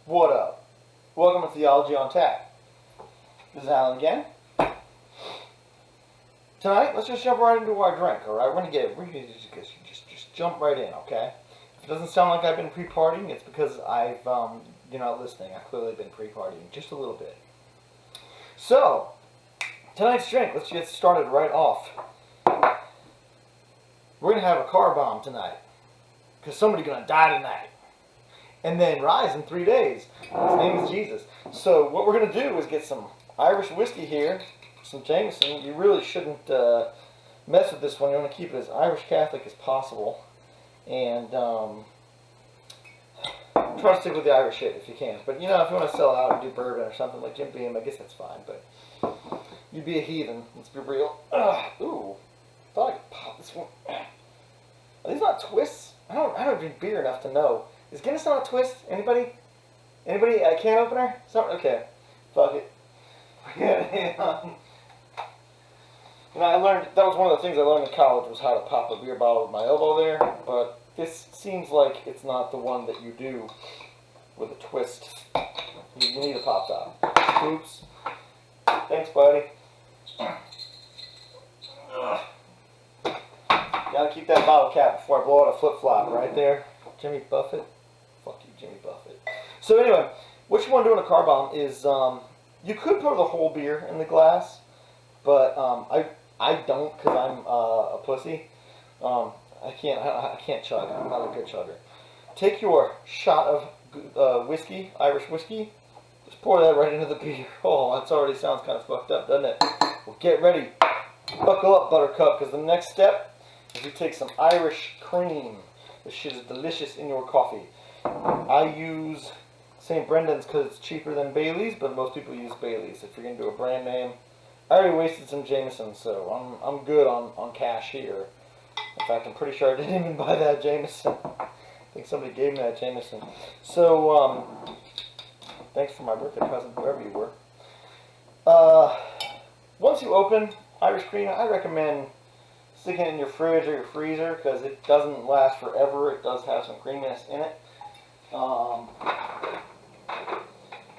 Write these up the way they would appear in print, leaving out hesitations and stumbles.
What up? Welcome to Theology on Tap. This is Alan again. Tonight, let's just jump right into our drink, alright? We're gonna just jump right in, okay? If it doesn't sound like I've been pre-partying, it's because you're not listening. I've clearly been pre-partying, just a little bit. So, tonight's drink, let's get started right off. We're gonna have a car bomb tonight, because somebody's gonna die tonight. And then rise in 3 days. His name is Jesus. So what we're going to do is get some Irish whiskey here, some Jameson. You really shouldn't mess with this one. You want to keep it as Irish Catholic as possible. And try to stick with the Irish shit if you can. But, if you want to sell out and do bourbon or something like Jim Beam, I guess that's fine. But you'd be a heathen. Let's be real. Ooh. I thought I could pop this one. Are these not twists? I don't drink beer enough to know. Is Guinness not a twist? Anybody? Anybody? A can opener? Something? Okay. Fuck it. I learned, that was one of the things I learned in college was how to pop a beer bottle with my elbow there, but this seems like it's not the one that you do with a twist. You need a pop top. Oops. Thanks, buddy. Gotta keep that bottle cap before I blow out a flip-flop right there. Jimmy Buffett. Fuck you, Jimmy Buffett. So anyway, what you want to do in a car bomb is, you could pour the whole beer in the glass, but I don't because I'm a pussy. I can't chug. I'm not a good chugger. Take your shot of whiskey, Irish whiskey. Just pour that right into the beer. Oh, that already sounds kind of fucked up, doesn't it? Well, get ready. Buckle up, Buttercup, because the next step is you take some Irish cream. This shit is delicious in your coffee. I use St. Brendan's because it's cheaper than Bailey's, but most people use Bailey's. If you're going to do a brand name, I already wasted some Jameson, so I'm good on cash here. In fact, I'm pretty sure I didn't even buy that Jameson. I think somebody gave me that Jameson. So, thanks for my birthday present, whoever you were. Once you open Irish cream, I recommend sticking it in your fridge or your freezer because it doesn't last forever. It does have some creaminess in it. I'm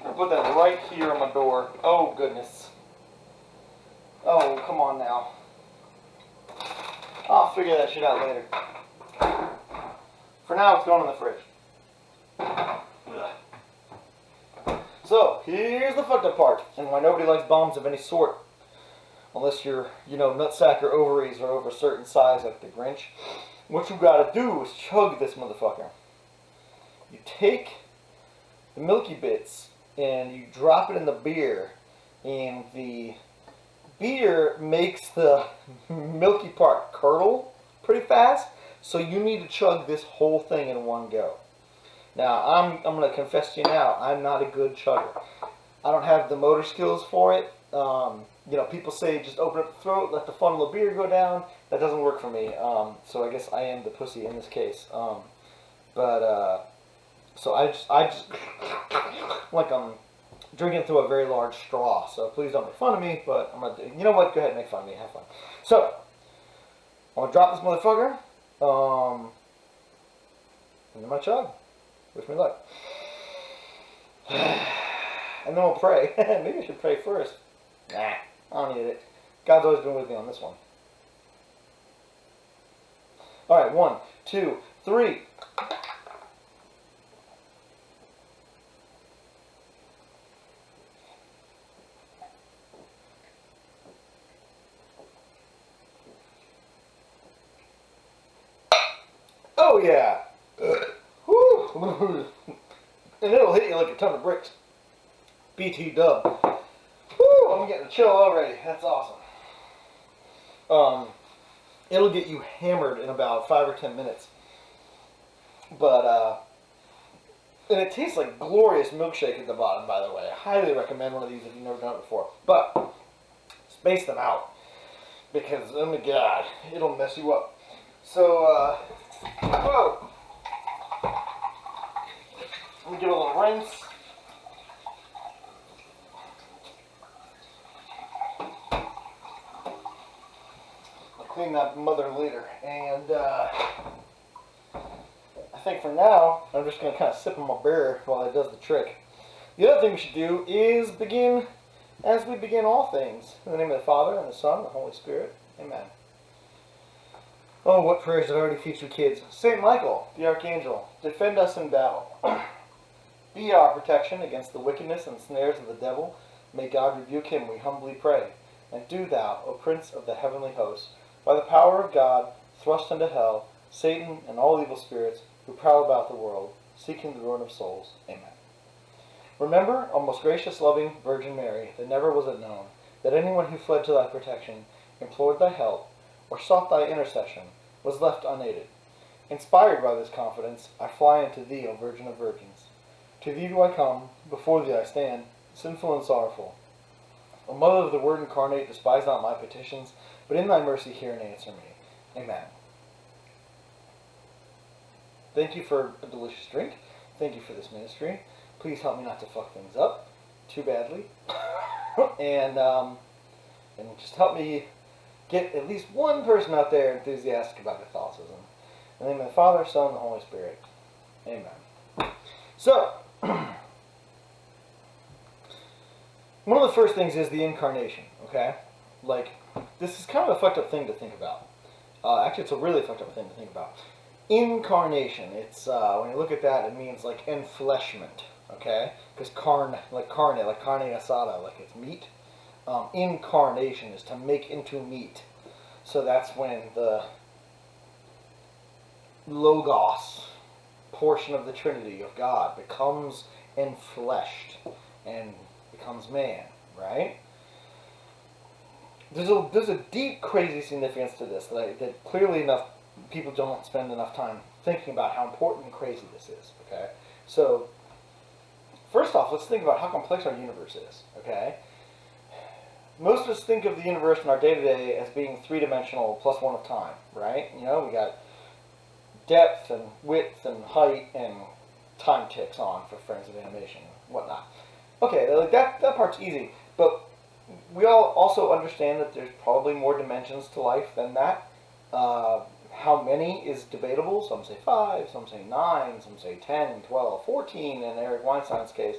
going to put that right here on my door. Oh, goodness. Oh, come on now. I'll figure that shit out later. For now, it's going in the fridge. So, here's the fucked up part, and why nobody likes bombs of any sort. Unless your, nutsack or ovaries are over a certain size like the Grinch. What you gotta do is chug this motherfucker. You take the milky bits and you drop it in the beer, and the beer makes the milky part curdle pretty fast, so you need to chug this whole thing in one go. Now, I'm going to confess to you now, I'm not a good chugger. I don't have the motor skills for it. People say just open up the throat, let the funnel of beer go down. That doesn't work for me. So I guess I am the pussy in this case. So I just like I'm drinking through a very large straw. So please don't make fun of me. But I'm gonna. You know what? Go ahead and make fun of me. Have fun. So I'm gonna drop this motherfucker. And then my chug. Wish me luck. And then we'll pray. Maybe I should pray first. Nah, I don't need it. God's always been with me on this one. Alright, 1, 2, 3. Oh yeah! Woo. And it'll hit you like a ton of bricks. BT dub. Woo, I'm getting a chill already. That's awesome. It'll get you hammered in about 5 or 10 minutes. But, and it tastes like glorious milkshake at the bottom, by the way. I highly recommend one of these if you've never done it before. But, space them out. Because, oh my god, it'll mess you up. So, whoa. Let me give it a little rinse. I'll clean that mother later. And I think for now, I'm just going to kind of sip on my beer while it does the trick. The other thing we should do is begin as we begin all things. In the name of the Father, and the Son, and the Holy Spirit. Amen. Oh, what prayers did I already teach you kids? Saint Michael, the Archangel, defend us in battle. Be our protection against the wickedness and snares of the devil. May God rebuke him, we humbly pray. And do thou, O Prince of the heavenly host, by the power of God, thrust into hell Satan and all evil spirits who prowl about the world, seeking the ruin of souls. Amen. Remember, O most gracious, loving Virgin Mary, that never was it known that anyone who fled to thy protection, implored thy help, or sought thy intercession, was left unaided. Inspired by this confidence, I fly unto thee, O Virgin of Virgins. To thee do I come, before thee I stand, sinful and sorrowful. O Mother of the Word incarnate, despise not my petitions, but in thy mercy hear and answer me. Amen. Thank you for a delicious drink. Thank you for this ministry. Please help me not to fuck things up too badly. and just help me get at least one person out there enthusiastic about Catholicism. In the name of the Father, Son, and the Holy Spirit. Amen. So, one of the first things is the Incarnation, okay? Like, this is kind of a fucked up thing to think about. Actually, it's a really fucked up thing to think about. Incarnation, it's, when you look at that, it means, like, enfleshment, okay? Because carne, like carne asada, like it's meat. Incarnation is to make into meat. So that's when the Logos portion of the Trinity of God becomes enfleshed and becomes man, right? There's a deep, crazy significance to this that clearly enough people don't spend enough time thinking about how important and crazy this is, okay? So, first off, let's think about how complex our universe is, okay? Most of us think of the universe in our day-to-day as being three-dimensional plus one of time, right? You know, we got depth and width and height and time ticks on for friends of animation and whatnot. Okay, like that part's easy, but we all also understand that there's probably more dimensions to life than that. How many is debatable. Some say 5, some say 9, some say 10, 12, 14 in Eric Weinstein's case.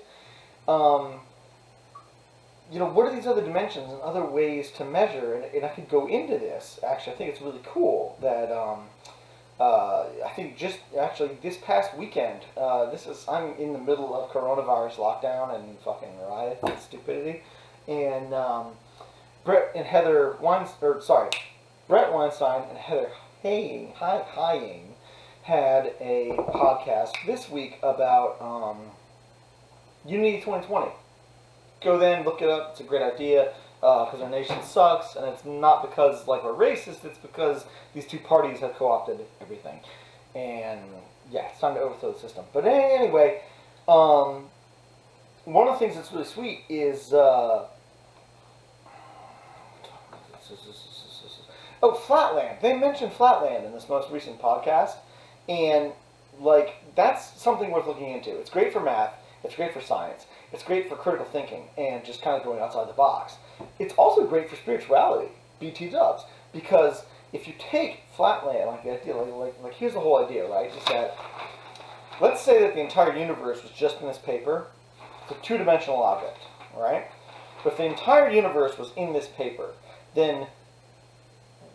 You know, what are these other dimensions and other ways to measure? And I could go into this. Actually, I think it's really cool that I think just actually this past weekend, I'm in the middle of coronavirus lockdown and fucking riot and stupidity, and Brett Weinstein and Heather Haying had a podcast this week about Unity 2020. Go then, look it up. It's a great idea because our nation sucks, and it's not because like we're racist. It's because these two parties have co-opted everything, and yeah, it's time to overthrow the system. But anyway, one of the things that's really sweet is Flatland. They mentioned Flatland in this most recent podcast, and like that's something worth looking into. It's great for math. It's great for science. It's great for critical thinking and just kind of going outside the box. It's also great for spirituality, BT dubs, because if you take Flatland, like the idea, like here's the whole idea, right? Is that let's say that the entire universe was just in this paper. It's a two-dimensional object, right? But if the entire universe was in this paper, then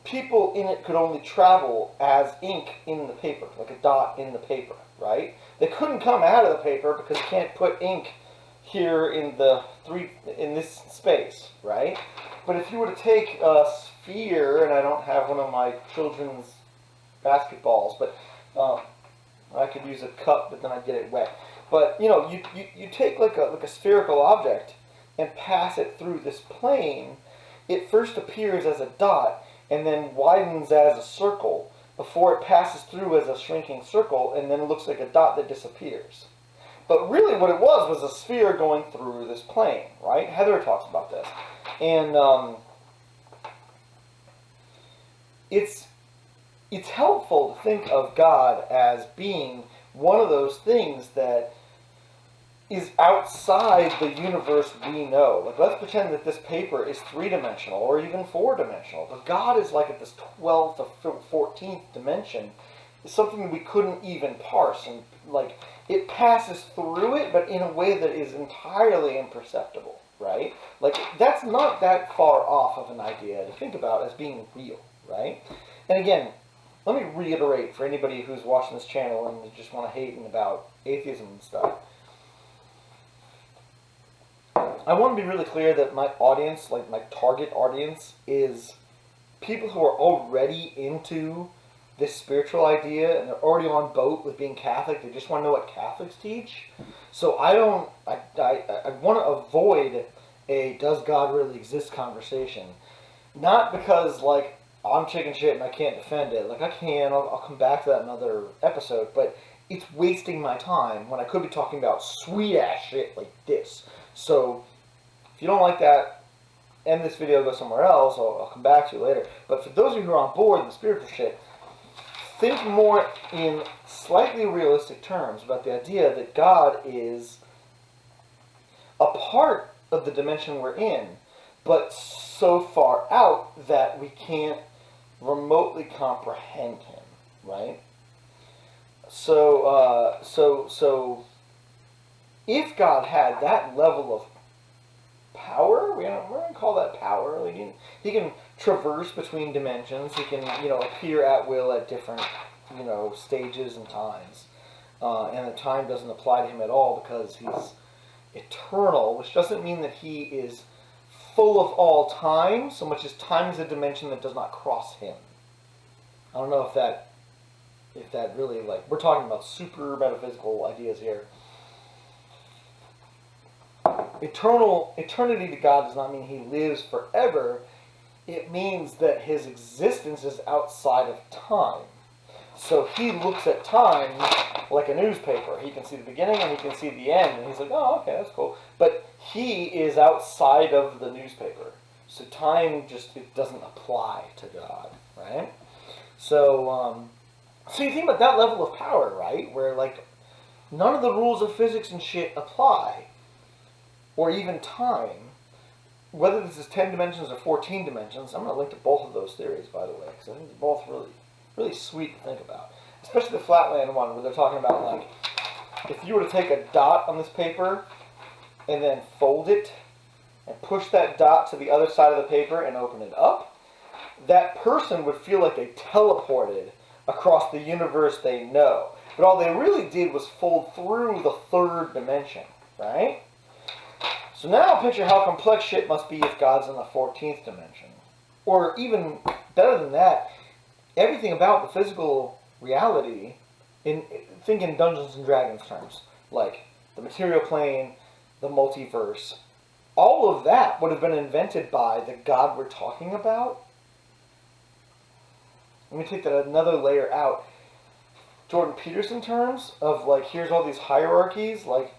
people in it could only travel as ink in the paper, like a dot in the paper, right? They couldn't come out of the paper because you can't put ink here in this space, right? But if you were to take a sphere, and I don't have one of my children's basketballs, but I could use a cup, but then I'd get it wet. But you know, you take like a spherical object and pass it through this plane. It first appears as a dot and then widens as a circle before it passes through as a shrinking circle and then looks like a dot that disappears. But really what it was a sphere going through this plane, right? Heather talks about this. And it's helpful to think of God as being one of those things that is outside the universe we know. Like, let's pretend that this paper is 3-dimensional or even 4-dimensional. But God is like at this 12th or 14th dimension, something that we couldn't even parse, and like it passes through it, but in a way that is entirely imperceptible, right? Like that's not that far off of an idea to think about as being real, right? And again, let me reiterate for anybody who's watching this channel and they just want to hate about atheism and stuff. I want to be really clear that my audience, like my target audience, is people who are already into this spiritual idea and they're already on boat with being Catholic. They just want to know what Catholics teach. So I want to avoid a does God really exist conversation. Not because like I'm chicken shit and I can't defend it. Like I can, I'll come back to that in another episode, but it's wasting my time when I could be talking about sweet ass shit like this. So if you don't like that, end this video, go somewhere else. I'll come back to you later. But for those of you who are on board with the spiritual shit, think more in slightly realistic terms about the idea that God is a part of the dimension we're in, but so far out that we can't remotely comprehend him, right? So if God had that level of power, we're going to call that power. Like he can traverse between dimensions. He can, appear at will at different, stages and times. And the time doesn't apply to him at all because he's eternal, which doesn't mean that he is full of all time, so much as time is a dimension that does not cross him. I don't know if that really, like, we're talking about super metaphysical ideas here. Eternity to God does not mean he lives forever. It means that his existence is outside of time. So he looks at time like a newspaper. He can see the beginning and he can see the end. And he's like, oh, okay, that's cool. But he is outside of the newspaper. So time it doesn't apply to God, right? So you think about that level of power, right? Where, like, none of the rules of physics and shit apply. Or even time. Whether this is 10 dimensions or 14 dimensions, I'm going to link to both of those theories, by the way, because I think they're both really sweet to think about. Especially the flatland one, where they're talking about, like, if you were to take a dot on this paper and then fold it and push that dot to the other side of the paper and open it up, that person would feel like they teleported across the universe they know. But all they really did was fold through the third dimension, right? So now picture how complex shit must be if God's in the 14th dimension. Or even better than that, everything about the physical reality, think in Dungeons and Dragons terms, like the material plane, the multiverse, all of that would have been invented by the God we're talking about. Let me take that another layer out. Jordan Peterson terms of, like, here's all these hierarchies, like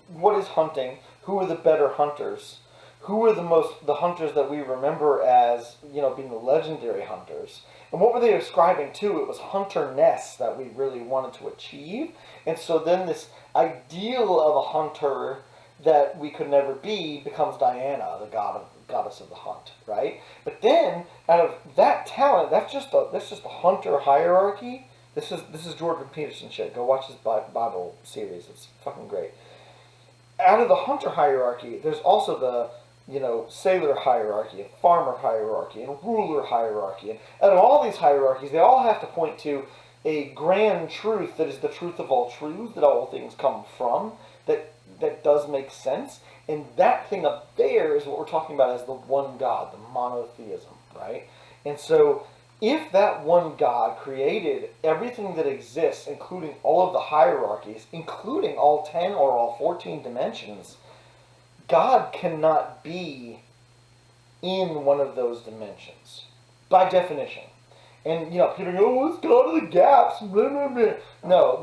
what is hunting? Who are the better hunters? Who are the hunters that we remember as, being the legendary hunters? And what were they ascribing to? It was hunter-ness that we really wanted to achieve. And so then this ideal of a hunter that we could never be becomes Diana, the goddess of the hunt, right? But then, out of that talent, that's just a hunter hierarchy. This is Jordan Peterson shit. Go watch his Bible series. It's fucking great. Out of the hunter hierarchy, there's also the, sailor hierarchy, and farmer hierarchy, and ruler hierarchy. And out of all these hierarchies, they all have to point to a grand truth that is the truth of all truths, that all things come from, that does make sense. And that thing up there is what we're talking about as the one God, the monotheism, right? And so if that one God created everything that exists, including all of the hierarchies, including all 10 or all 14 dimensions, God cannot be in one of those dimensions, by definition. And, people go, let's go to the gaps, blah, blah, blah. No,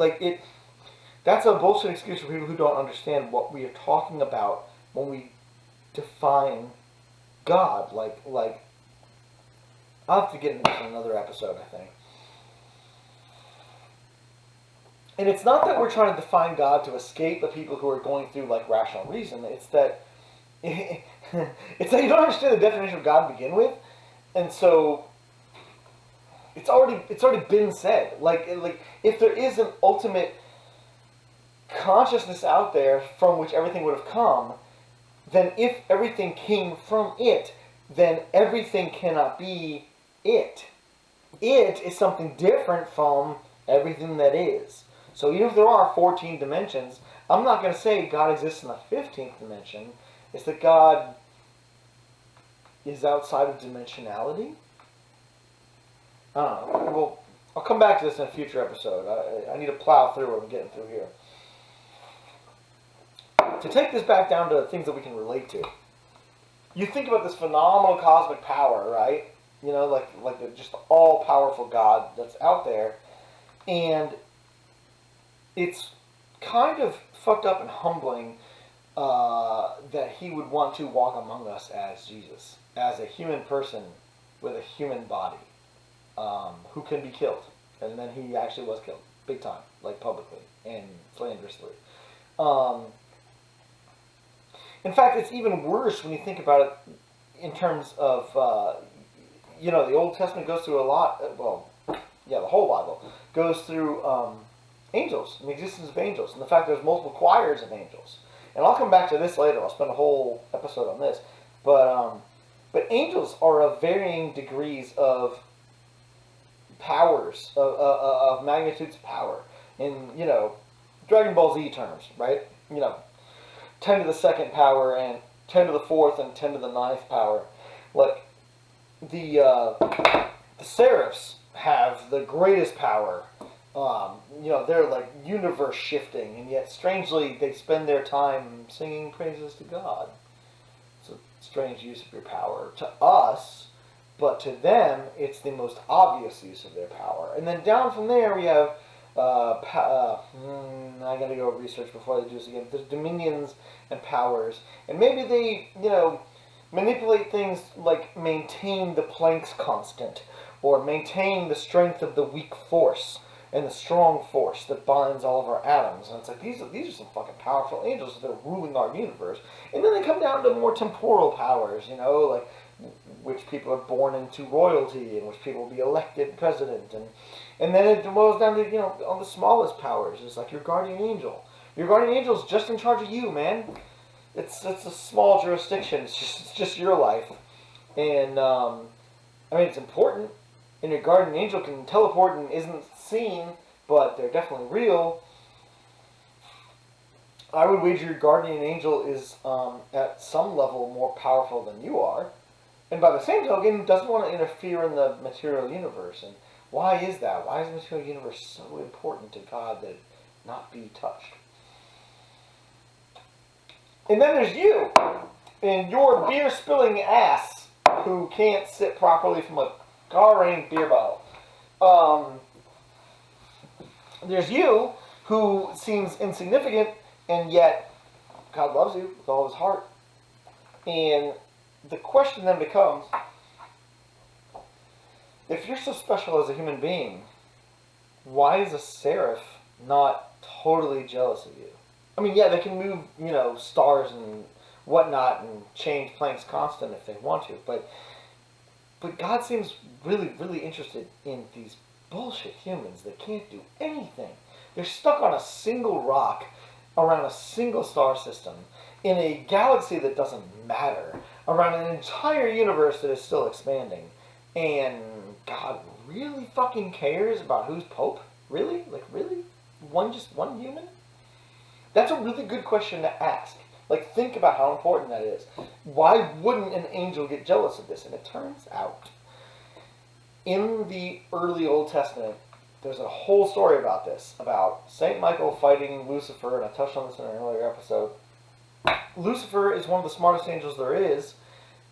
that's a bullshit excuse for people who don't understand what we are talking about when we define God. I'll have to get into this in another episode, I think. And it's not that we're trying to define God to escape the people who are going through, rational reason. It's that you don't understand the definition of God to begin with. And so it's already been said. Like if there is an ultimate consciousness out there from which everything would have come, then if everything came from it, then everything cannot be it. It is something different from everything that is. So even if there are 14 dimensions, I'm not going to say God exists in the 15th dimension. It's that God is outside of dimensionality. I don't know. Well, I'll come back to this in a future episode. I need to plow through what I'm getting through here. To take this back down to things that we can relate to. You think about this phenomenal cosmic power, right? You know, like the just all-powerful God that's out there. And it's kind of fucked up and humbling that he would want to walk among us as Jesus, as a human person with a human body, who can be killed. And then he actually was killed, big time, like publicly and slanderously. In fact, it's even worse when you think about it in terms of, the Old Testament goes through a lot, the whole Bible goes through angels, and the existence of angels, and the fact there's multiple choirs of angels. And I'll come back to this later. I'll spend a whole episode on this. But angels are of varying degrees of powers, of magnitudes of power. In, Dragon Ball Z terms, right? 10 to the second power, and 10 to the fourth, and 10 to the ninth power. Like, the seraphs have the greatest power. They're like universe shifting, and yet strangely they spend their time singing praises to God. It's a strange use of your power to us, but to them it's the most obvious use of their power. And then down from there we have I gotta go research before I do this again. There's dominions and powers, and maybe they manipulate things like maintain the Planck's constant, or maintain the strength of the weak force and the strong force that binds all of our atoms. And it's like, these are some fucking powerful angels that are ruling our universe. And then they come down to more temporal powers, like which people are born into royalty, and which people will be elected president. And then it boils down to, on the smallest powers. It's like your guardian angel. Your guardian angel is just in charge of you, man. It's a small jurisdiction. It's just your life. And, it's important. And your guardian angel can teleport and isn't seen, but they're definitely real. I would wager your guardian angel is, at some level, more powerful than you are. And by the same token, doesn't want to interfere in the material universe. And why is that? Why is the material universe so important to God that it not be touched? And then there's you, and your beer-spilling ass, who can't sit properly from a car-ranked beer bottle. There's you, who seems insignificant, and yet God loves you with all his heart. And the question then becomes, if you're so special as a human being, why is a seraph not totally jealous of you? I mean, yeah, they can move, stars and whatnot and change Planck's constant if they want to, but God seems really, really interested in these bullshit humans that can't do anything. They're stuck on a single rock around a single star system in a galaxy that doesn't matter, around an entire universe that is still expanding. And God really fucking cares about who's Pope? Really? Like, really? Just one human? That's a really good question to ask. Like, think about how important that is. Why wouldn't an angel get jealous of this? And it turns out, in the early Old Testament, there's a whole story about this, about St. Michael fighting Lucifer, and I touched on this in an earlier episode. Lucifer is one of the smartest angels there is,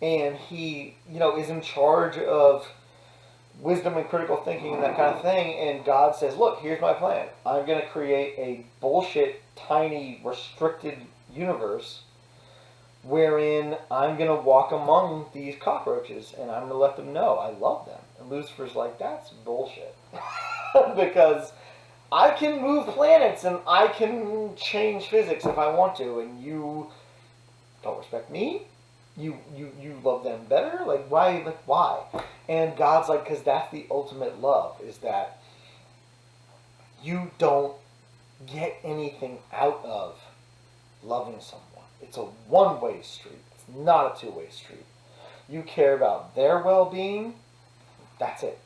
and he, is in charge of wisdom and critical thinking and that kind of thing, and God says, look, here's my plan. I'm going to create a bullshit, tiny, restricted universe wherein I'm going to walk among these cockroaches, and I'm going to let them know I love them. And Lucifer's like, that's bullshit. Because I can move planets, and I can change physics if I want to, and you don't respect me? You love them better? Like, why? And God's like, because that's the ultimate love, is that you don't get anything out of loving someone. It's a one-way street. It's not a two-way street. You care about their well-being, that's it.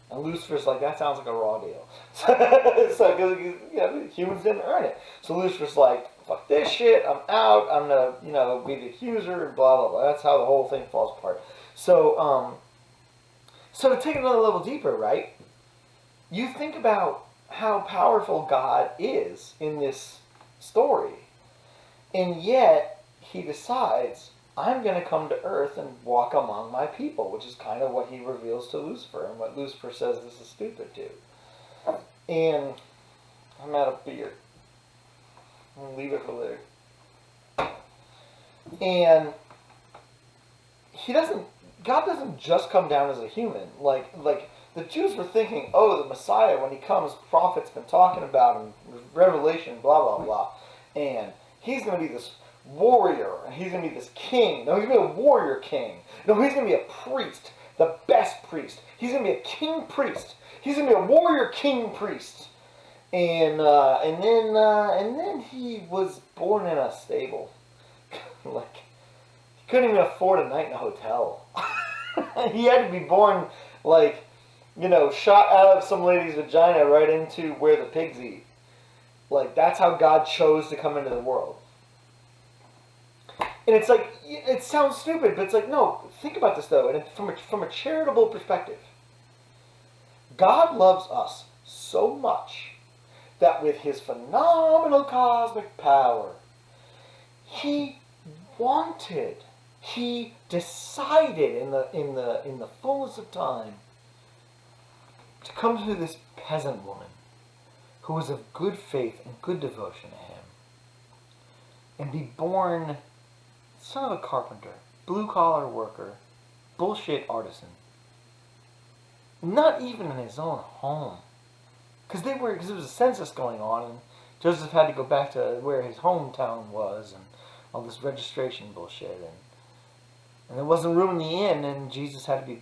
And Lucifer's like, that sounds like a raw deal. So, because humans didn't earn it. So Lucifer's like, fuck this shit, I'm out, I'm gonna, be the accuser, and blah, blah, blah. That's how the whole thing falls apart. So, so to take it another level deeper, right? You think about how powerful God is in this story. And yet, he decides, I'm going to come to earth and walk among my people, which is kind of what he reveals to Lucifer, and what Lucifer says this is stupid to. And I'm out of beer. I'm going to leave it for later. And God doesn't just come down as a human. Like the Jews were thinking, oh, the Messiah, when he comes, prophets been talking about him, Revelation, blah, blah, blah. And he's going to be this warrior, and he's going to be this king. No, he's going to be a warrior king. No, he's going to be a priest, the best priest. He's going to be a king priest. He's going to be a warrior king priest. And then he was born in a stable. Like, he couldn't even afford a night in a hotel. He had to be born, shot out of some lady's vagina right into where the pigs eat. Like, that's how God chose to come into the world. And it's like, it sounds stupid, but it's like, no, think about this though, and from a charitable perspective. God loves us so much that with his phenomenal cosmic power, he decided in the fullness of time to come to this peasant woman who was of good faith and good devotion to him, and be born son of a carpenter, blue-collar worker, bullshit artisan. Not even in his own home. Because there was a census going on, and Joseph had to go back to where his hometown was, and all this registration bullshit, and there wasn't room in the inn, and Jesus had to be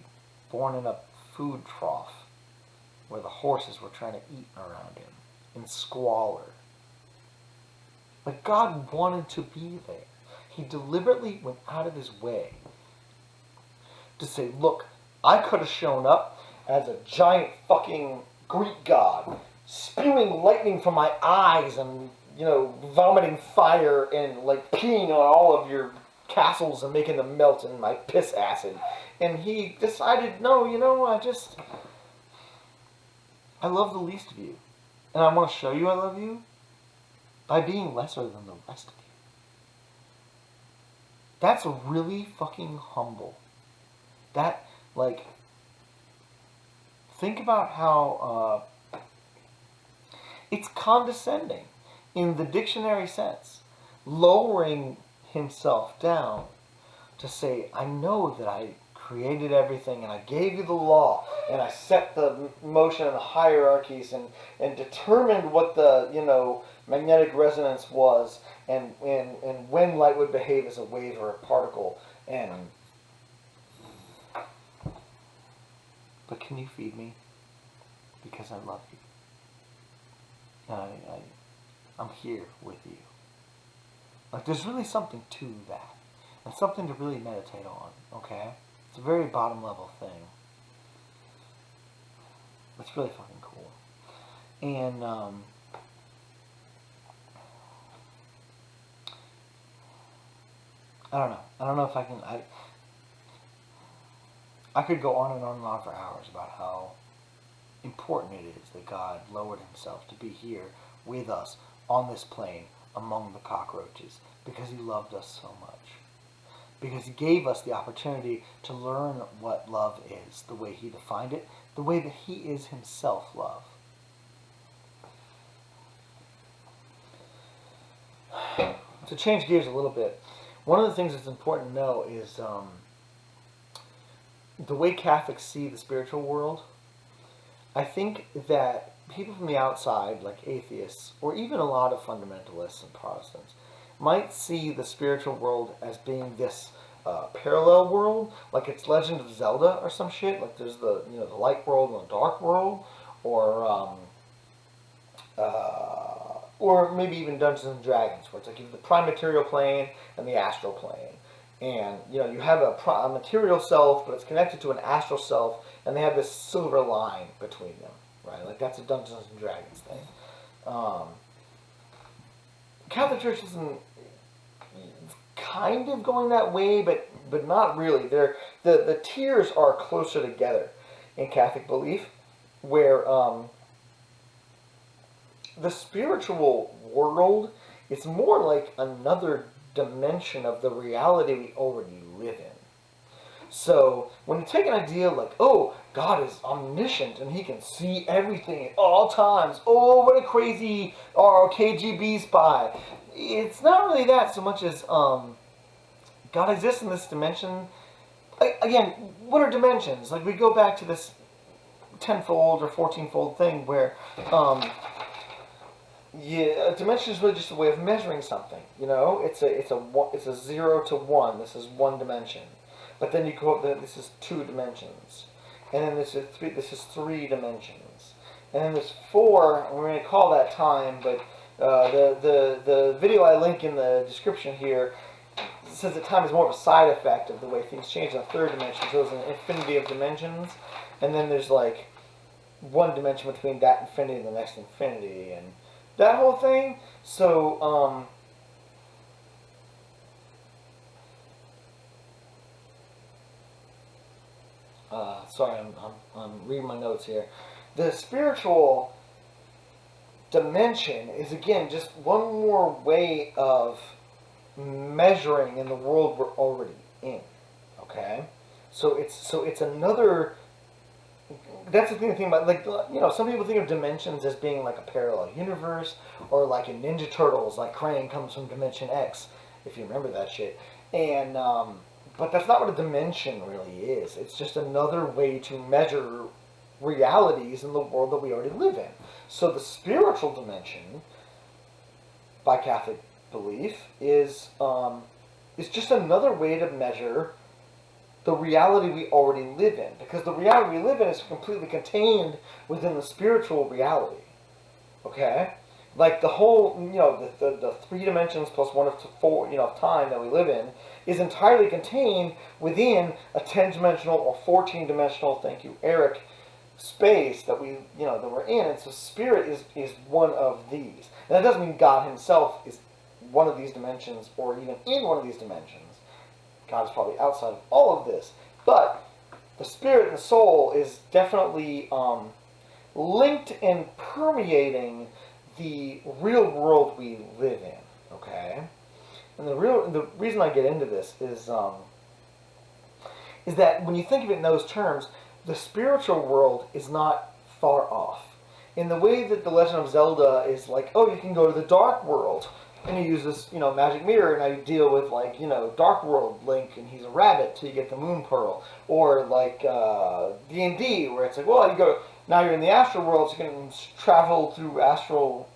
born in a food trough where the horses were trying to eat around him in squalor. But God wanted to be there. He deliberately went out of his way to say, look, I could have shown up as a giant fucking Greek god, spewing lightning from my eyes and, vomiting fire and, peeing on all of your castles and making them melt in my piss acid. And he decided, no, I love the least of you. And I want to show you I love you by being lesser than the rest of you. That's really fucking humble. That, think about how it's condescending in the dictionary sense, lowering himself down to say, I know that I created everything and I gave you the law and I set the motion and the hierarchies and determined what the magnetic resonance was and when light would behave as a wave or a particle, but can you feed me? Because I love you. And I'm here with you. There's really something to that. And something to really meditate on, okay? It's a very bottom level thing. It's really fucking cool. And, I don't know. I don't know if I can... I could go on and on and on for hours about how important it is that God lowered himself to be here with us on this plane among the cockroaches because he loved us so much. Because he gave us the opportunity to learn what love is, the way he defined it, the way that he is himself love. To change gears a little bit, one of the things that's important to know is the way Catholics see the spiritual world. I think that people from the outside, like atheists, or even a lot of fundamentalists and Protestants, might see the spiritual world as being this parallel world, like it's Legend of Zelda or some shit. Like there's the the light world and the dark world, or maybe even Dungeons and Dragons, where it's like you have the prime material plane and the astral plane, and you have a material self, but it's connected to an astral self, and they have this silver line between them, right? Like that's a Dungeons and Dragons thing. Catholic Church isn't kind of going that way, but not really. The tiers are closer together in Catholic belief, where the spiritual world is more like another dimension of the reality we already live in. So when you take an idea like, oh, God is omniscient and he can see everything at all times. Oh, what a crazy KGB spy. It's not really that so much as God exists in this dimension. Again, what are dimensions? Like we go back to this tenfold or 14-fold thing where a dimension is really just a way of measuring something. It's a 0 to 1. This is one dimension. But then you go up, this is 2 dimensions. And then this is 3 dimensions. And then there's 4, we're going to call that time, but the video I link in the description here says that time is more of a side effect of the way things change in the 3rd dimension. So there's an infinity of dimensions, and then there's like 1 dimension between that infinity and the next infinity, and that whole thing. So, sorry, I'm reading my notes here. The spiritual dimension is, again, just one more way of measuring in the world we're already in. Okay? So it's another... That's the thing about, like, some people think of dimensions as being like a parallel universe, or like in Ninja Turtles, like Krang comes from Dimension X, if you remember that shit. And, but that's not what a dimension really is. It's just another way to measure realities in the world that we already live in. So the spiritual dimension, by Catholic belief, is just another way to measure the reality we already live in. Because the reality we live in is completely contained within the spiritual reality. Okay? Like the whole, the 3 dimensions plus 1 of 4, of time that we live in is entirely contained within a 10-dimensional or 14-dimensional, thank you, Eric, space that that we're in. And so spirit is one of these. And that doesn't mean God himself is one of these dimensions or even in one of these dimensions. God is probably outside of all of this. But the spirit and the soul is definitely linked and permeating the real world we live in. Okay? And the reason I get into this is that when you think of it in those terms, the spiritual world is not far off. In the way that the Legend of Zelda is like, oh, you can go to the dark world, and you use this, magic mirror, and I deal with, like, Dark World Link, and he's a rabbit till you get the Moon Pearl. Or, like, D&D, where it's like, well, now you're in the astral world, so you can travel through astral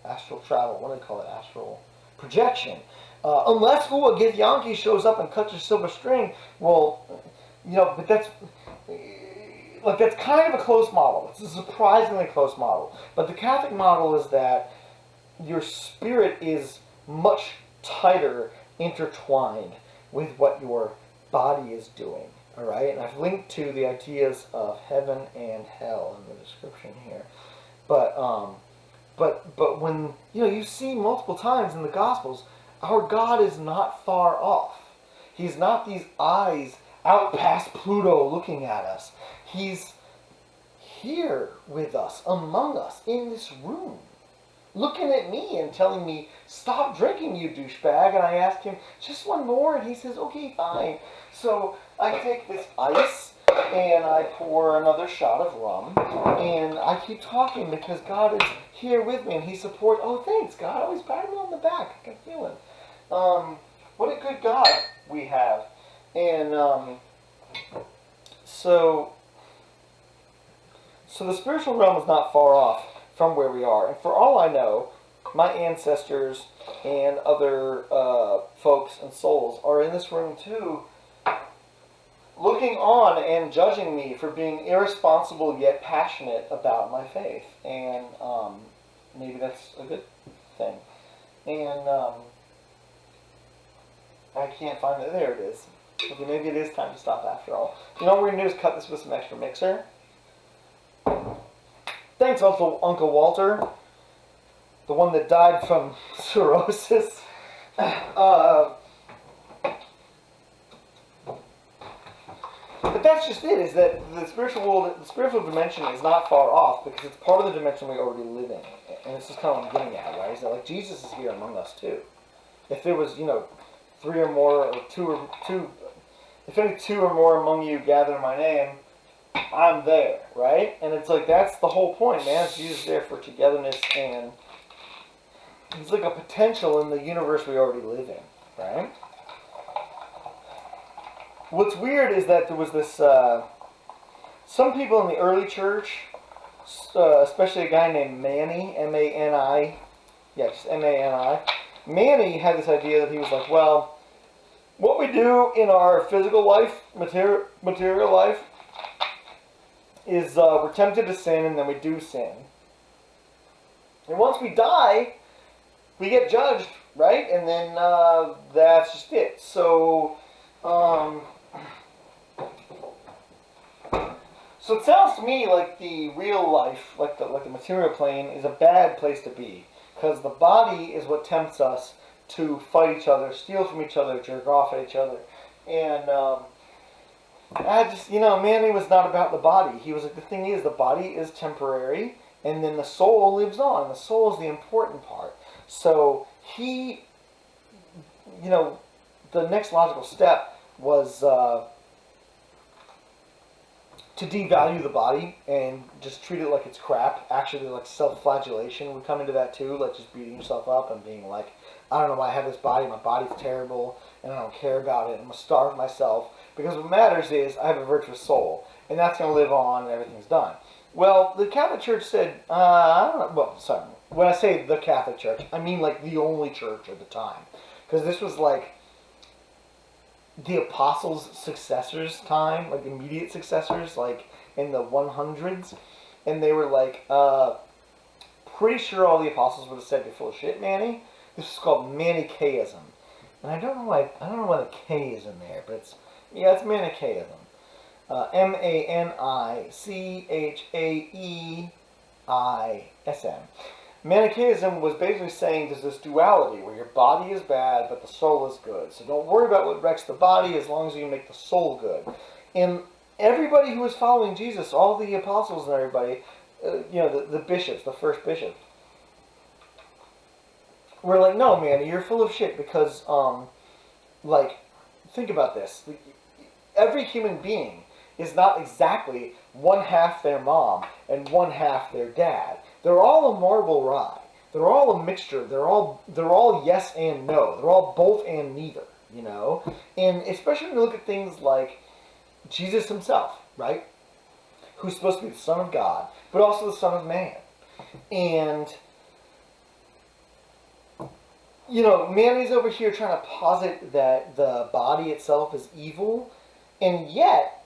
travel. What do they call it? Astral projection. Unless, a Githyanki shows up and cuts your silver string, well, but that's kind of a close model. It's a surprisingly close model. But the Catholic model is that your spirit is much tighter intertwined with what your body is doing. All right, and I've linked to the ideas of heaven and hell in the description here. But when you see multiple times in the Gospels, our God is not far off. He's not these eyes out past Pluto looking at us. He's here with us, among us, in this room, looking at me and telling me, stop drinking, you douchebag. And I ask him, just one more, and he says, okay, fine. So I take this ice and I pour another shot of rum, and I keep talking because God is here with me, and he supports. Oh, thanks, God. Always pat me on the back. I can feel it. What a good God we have. And so the spiritual realm is not far off from where we are. And for all I know, my ancestors and other folks and souls are in this room too, looking on and judging me for being irresponsible yet passionate about my faith. And maybe that's a good thing. And I can't find it. There it is. Okay, maybe it is time to stop after all. You know what we're going to do is cut this with some extra mixer. Thanks, Uncle Walter. The one that died from cirrhosis. But that's just it, is that the spiritual world, the spiritual dimension is not far off because it's part of the dimension we already live in. And this is kind of what I'm getting at, right? Is that like Jesus is here among us too. If there was, three or more, or two, if any two or more among you gather in my name, I'm there, right? And it's like, that's the whole point, man. It's Jesus there for togetherness, and he's like a potential in the universe we already live in, right? What's weird is that there was this, some people in the early church, especially a guy named Manny, M-A-N-I, yeah, just M-A-N-I, Manny had this idea that he was like, well, what we do in our physical life, material life, is we're tempted to sin, and then we do sin. And once we die, we get judged, right? And then that's just it. So, so it sounds to me like the real life, like the material plane, is a bad place to be, because the body is what tempts us to fight each other, steal from each other, jerk off at each other. And I just, Manny was not about the body. He was like, the thing is, the body is temporary, and then the soul lives on. The soul is the important part. So he, the next logical step was to devalue the body and just treat it like it's crap. Actually, like self-flagellation would come into that too, like just beating yourself up and being like, I don't know why I have this body, my body's terrible, and I don't care about it, I'm going to starve myself, because what matters is I have a virtuous soul, and that's going to live on and everything's done. Well, the Catholic Church said, I don't know, well, sorry, when I say the Catholic Church, I mean like the only church at the time, because this was like the Apostles' successors' time, like immediate successors, like in the 100s, and they were like, pretty sure all the apostles would have said, you're full of shit, Manny. This is called Manichaeism, and I don't know why the K is in there, but it's Manichaeism. M-A-N-I-C-H-A-E-I-S-M. Manichaeism was basically saying there's this duality where your body is bad, but the soul is good. So don't worry about what wrecks the body as long as you make the soul good. And everybody who was following Jesus, all the apostles and everybody, the bishops, the first bishops, were like, no, man, you're full of shit because, think about this. Every human being is not exactly one half their mom and one half their dad. They're all a marble rye. They're all a mixture. They're all yes and no. They're all both and neither, And especially when you look at things like Jesus himself, right? Who's supposed to be the Son of God, but also the Son of Man. And Manny's over here trying to posit that the body itself is evil, and yet,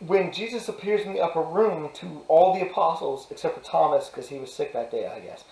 when Jesus appears in the upper room to all the apostles, except for Thomas, because he was sick that day, I guess,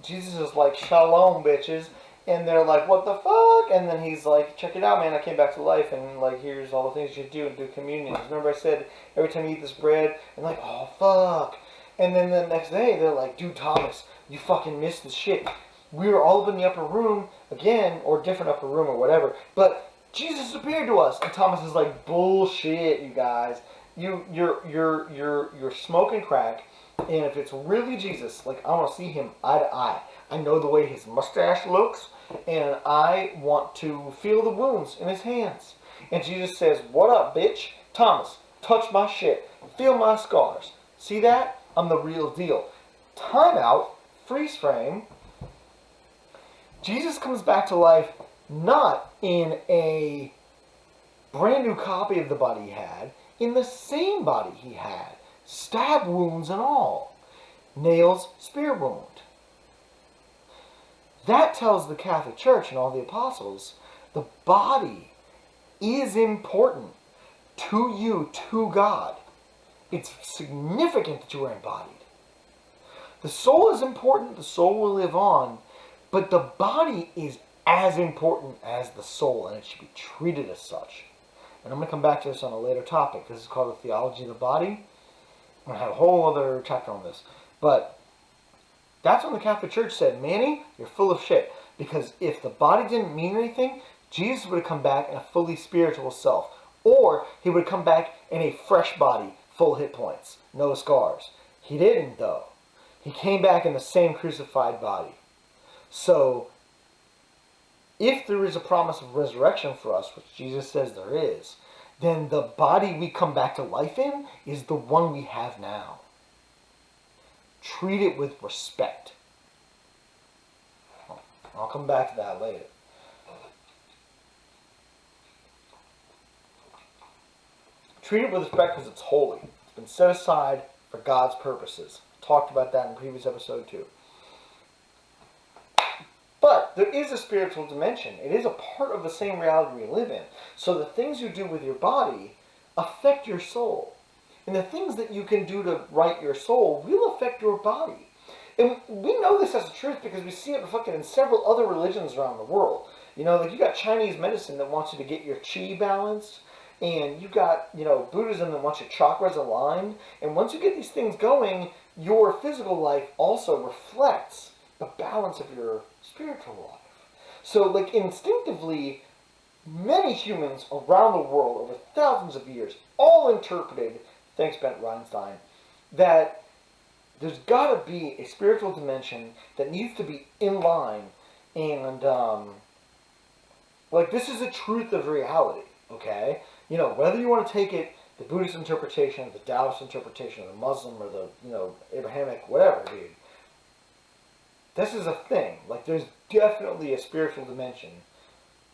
Jesus is like, shalom, bitches, and they're like, what the fuck? And then he's like, check it out, man, I came back to life, and here's all the things you do, and do communion. Remember I said, every time you eat this bread, and oh, fuck. And then the next day, they're like, dude, Thomas, you fucking missed the shit. We were all up in the upper room again, or different upper room or whatever, but Jesus appeared to us. And Thomas is like, bullshit, you guys. You're smoking crack, and if it's really Jesus, I want to see him eye to eye. I know the way his mustache looks, and I want to feel the wounds in his hands. And Jesus says, what up, bitch? Thomas, touch my shit. Feel my scars. See that? I'm the real deal. Time out. Freeze frame. Jesus comes back to life not in a brand new copy of the body he had, in the same body he had. Stab wounds and all. Nails, spear wound. That tells the Catholic Church and all the apostles the body is important to you, to God. It's significant that you are embodied. The soul is important, the soul will live on, but the body is as important as the soul, and it should be treated as such. And I'm going to come back to this on a later topic. This is called the theology of the body. I'm going to have a whole other chapter on this. But that's when the Catholic Church said, Manny, you're full of shit. Because if the body didn't mean anything, Jesus would have come back in a fully spiritual self. Or he would come back in a fresh body, full hit points, no scars. He didn't, though. He came back in the same crucified body. So, if there is a promise of resurrection for us, which Jesus says there is, then the body we come back to life in is the one we have now. Treat it with respect. I'll come back to that later. Treat it with respect because it's holy. It's been set aside for God's purposes. Talked about that in the previous episode too. But there is a spiritual dimension. It is a part of the same reality we live in. So the things you do with your body affect your soul. And the things that you can do to right your soul will affect your body. And we know this as a truth because we see it reflected in several other religions around the world. You know, like you got Chinese medicine that wants you to get your qi balanced. And you got, Buddhism that wants your chakras aligned. And once you get these things going, your physical life also reflects the balance of your spiritual life. So, like, instinctively, many humans around the world over thousands of years all interpreted, thanks Bent Reinstein, that there's got to be a spiritual dimension that needs to be in line. And, this is a truth of reality, okay? Whether you want to take it, the Buddhist interpretation, the Taoist interpretation, the Muslim, or the, Abrahamic, whatever, dude. This is a thing. Like, there's definitely a spiritual dimension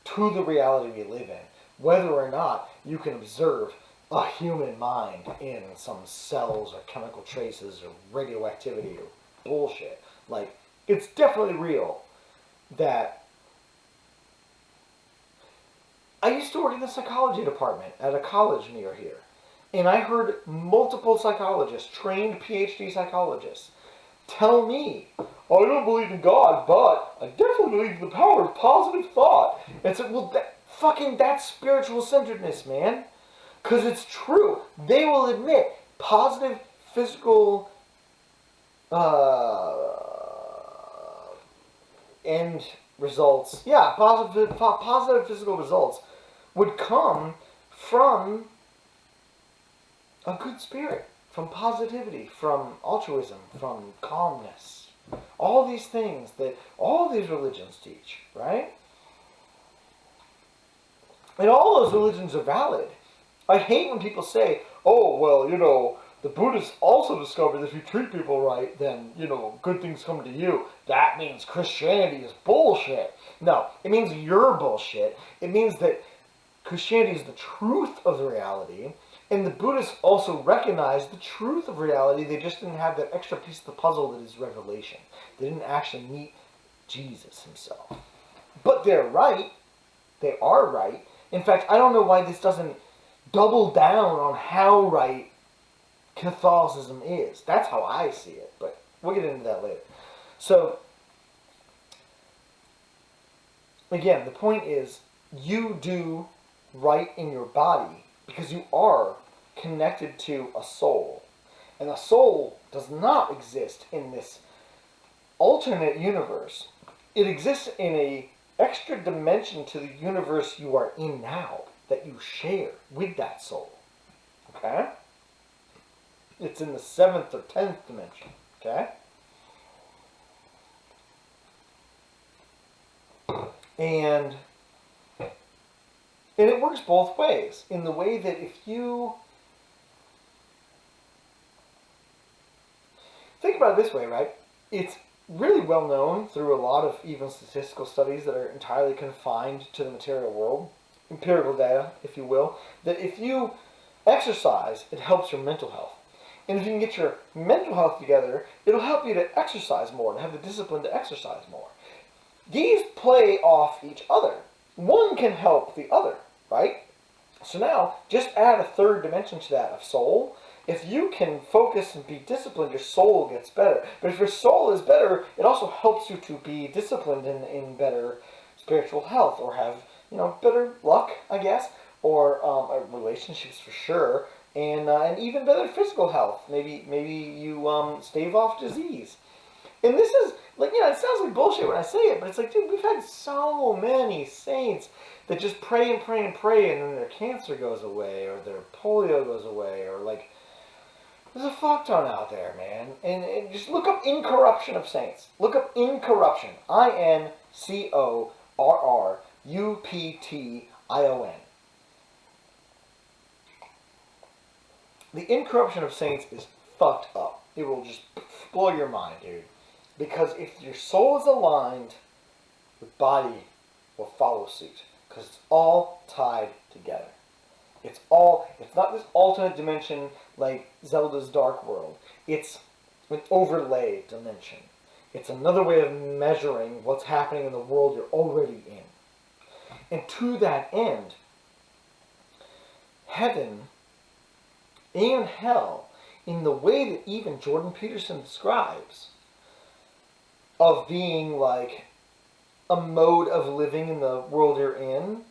to the reality we live in. Whether or not you can observe a human mind in some cells or chemical traces or radioactivity or bullshit. Like, it's definitely real that... I used to work in the psychology department at a college near here. And I heard multiple psychologists, trained PhD psychologists, tell me, I don't believe in God, but I definitely believe in the power of positive thought. And it's like, well, that's spiritual centeredness, man. Because it's true. They will admit positive physical end results. Yeah, positive physical results would come from a good spirit, from positivity, from altruism, from calmness. All these things that all these religions teach, right? And all those religions are valid. I hate when people say, oh, well, the Buddhists also discovered that if you treat people right, then, good things come to you. That means Christianity is bullshit. No, it means you're bullshit. It means that Christianity is the truth of the reality, and the Buddhists also recognize the truth of reality. They just didn't have that extra piece of the puzzle that is revelation. They didn't actually meet Jesus himself. But they're right. They are right. In fact, I don't know why this doesn't double down on how right Catholicism is. That's how I see it, but we'll get into that later. So, again, the point is, you do right in your body because you are connected to a soul. And the soul does not exist in this alternate universe. It exists in a extra dimension to the universe you are in now, that you share with that soul. Okay? It's in the 7th or 10th dimension. Okay? And it works both ways. In the way that if you... Think about it this way, right? It's really well known through a lot of even statistical studies that are entirely confined to the material world, empirical data, if you will, that if you exercise, it helps your mental health. And if you can get your mental health together, it'll help you to exercise more, to have the discipline to exercise more. These play off each other. One can help the other, right? So now, just add a third dimension to that of soul. If you can focus and be disciplined, your soul gets better. But if your soul is better, it also helps you to be disciplined in better spiritual health, or have, better luck, I guess, or relationships for sure, and even better physical health. Maybe you stave off disease. And this is, like, it sounds like bullshit when I say it, but it's like, dude, we've had so many saints that just pray and pray and pray, and then their cancer goes away, or their polio goes away, or, like, there's a fuck ton out there, man. And just look up Incorruption of Saints. Look up Incorruption. Incorruption. The Incorruption of Saints is fucked up. It will just blow your mind, dude. Because if your soul is aligned, the body will follow suit. Because it's all tied together. It's not this alternate dimension like Zelda's Dark World. It's an overlay dimension. It's another way of measuring what's happening in the world you're already in. And to that end, heaven and hell, in the way that even Jordan Peterson describes, of being like a mode of living in the world you're in,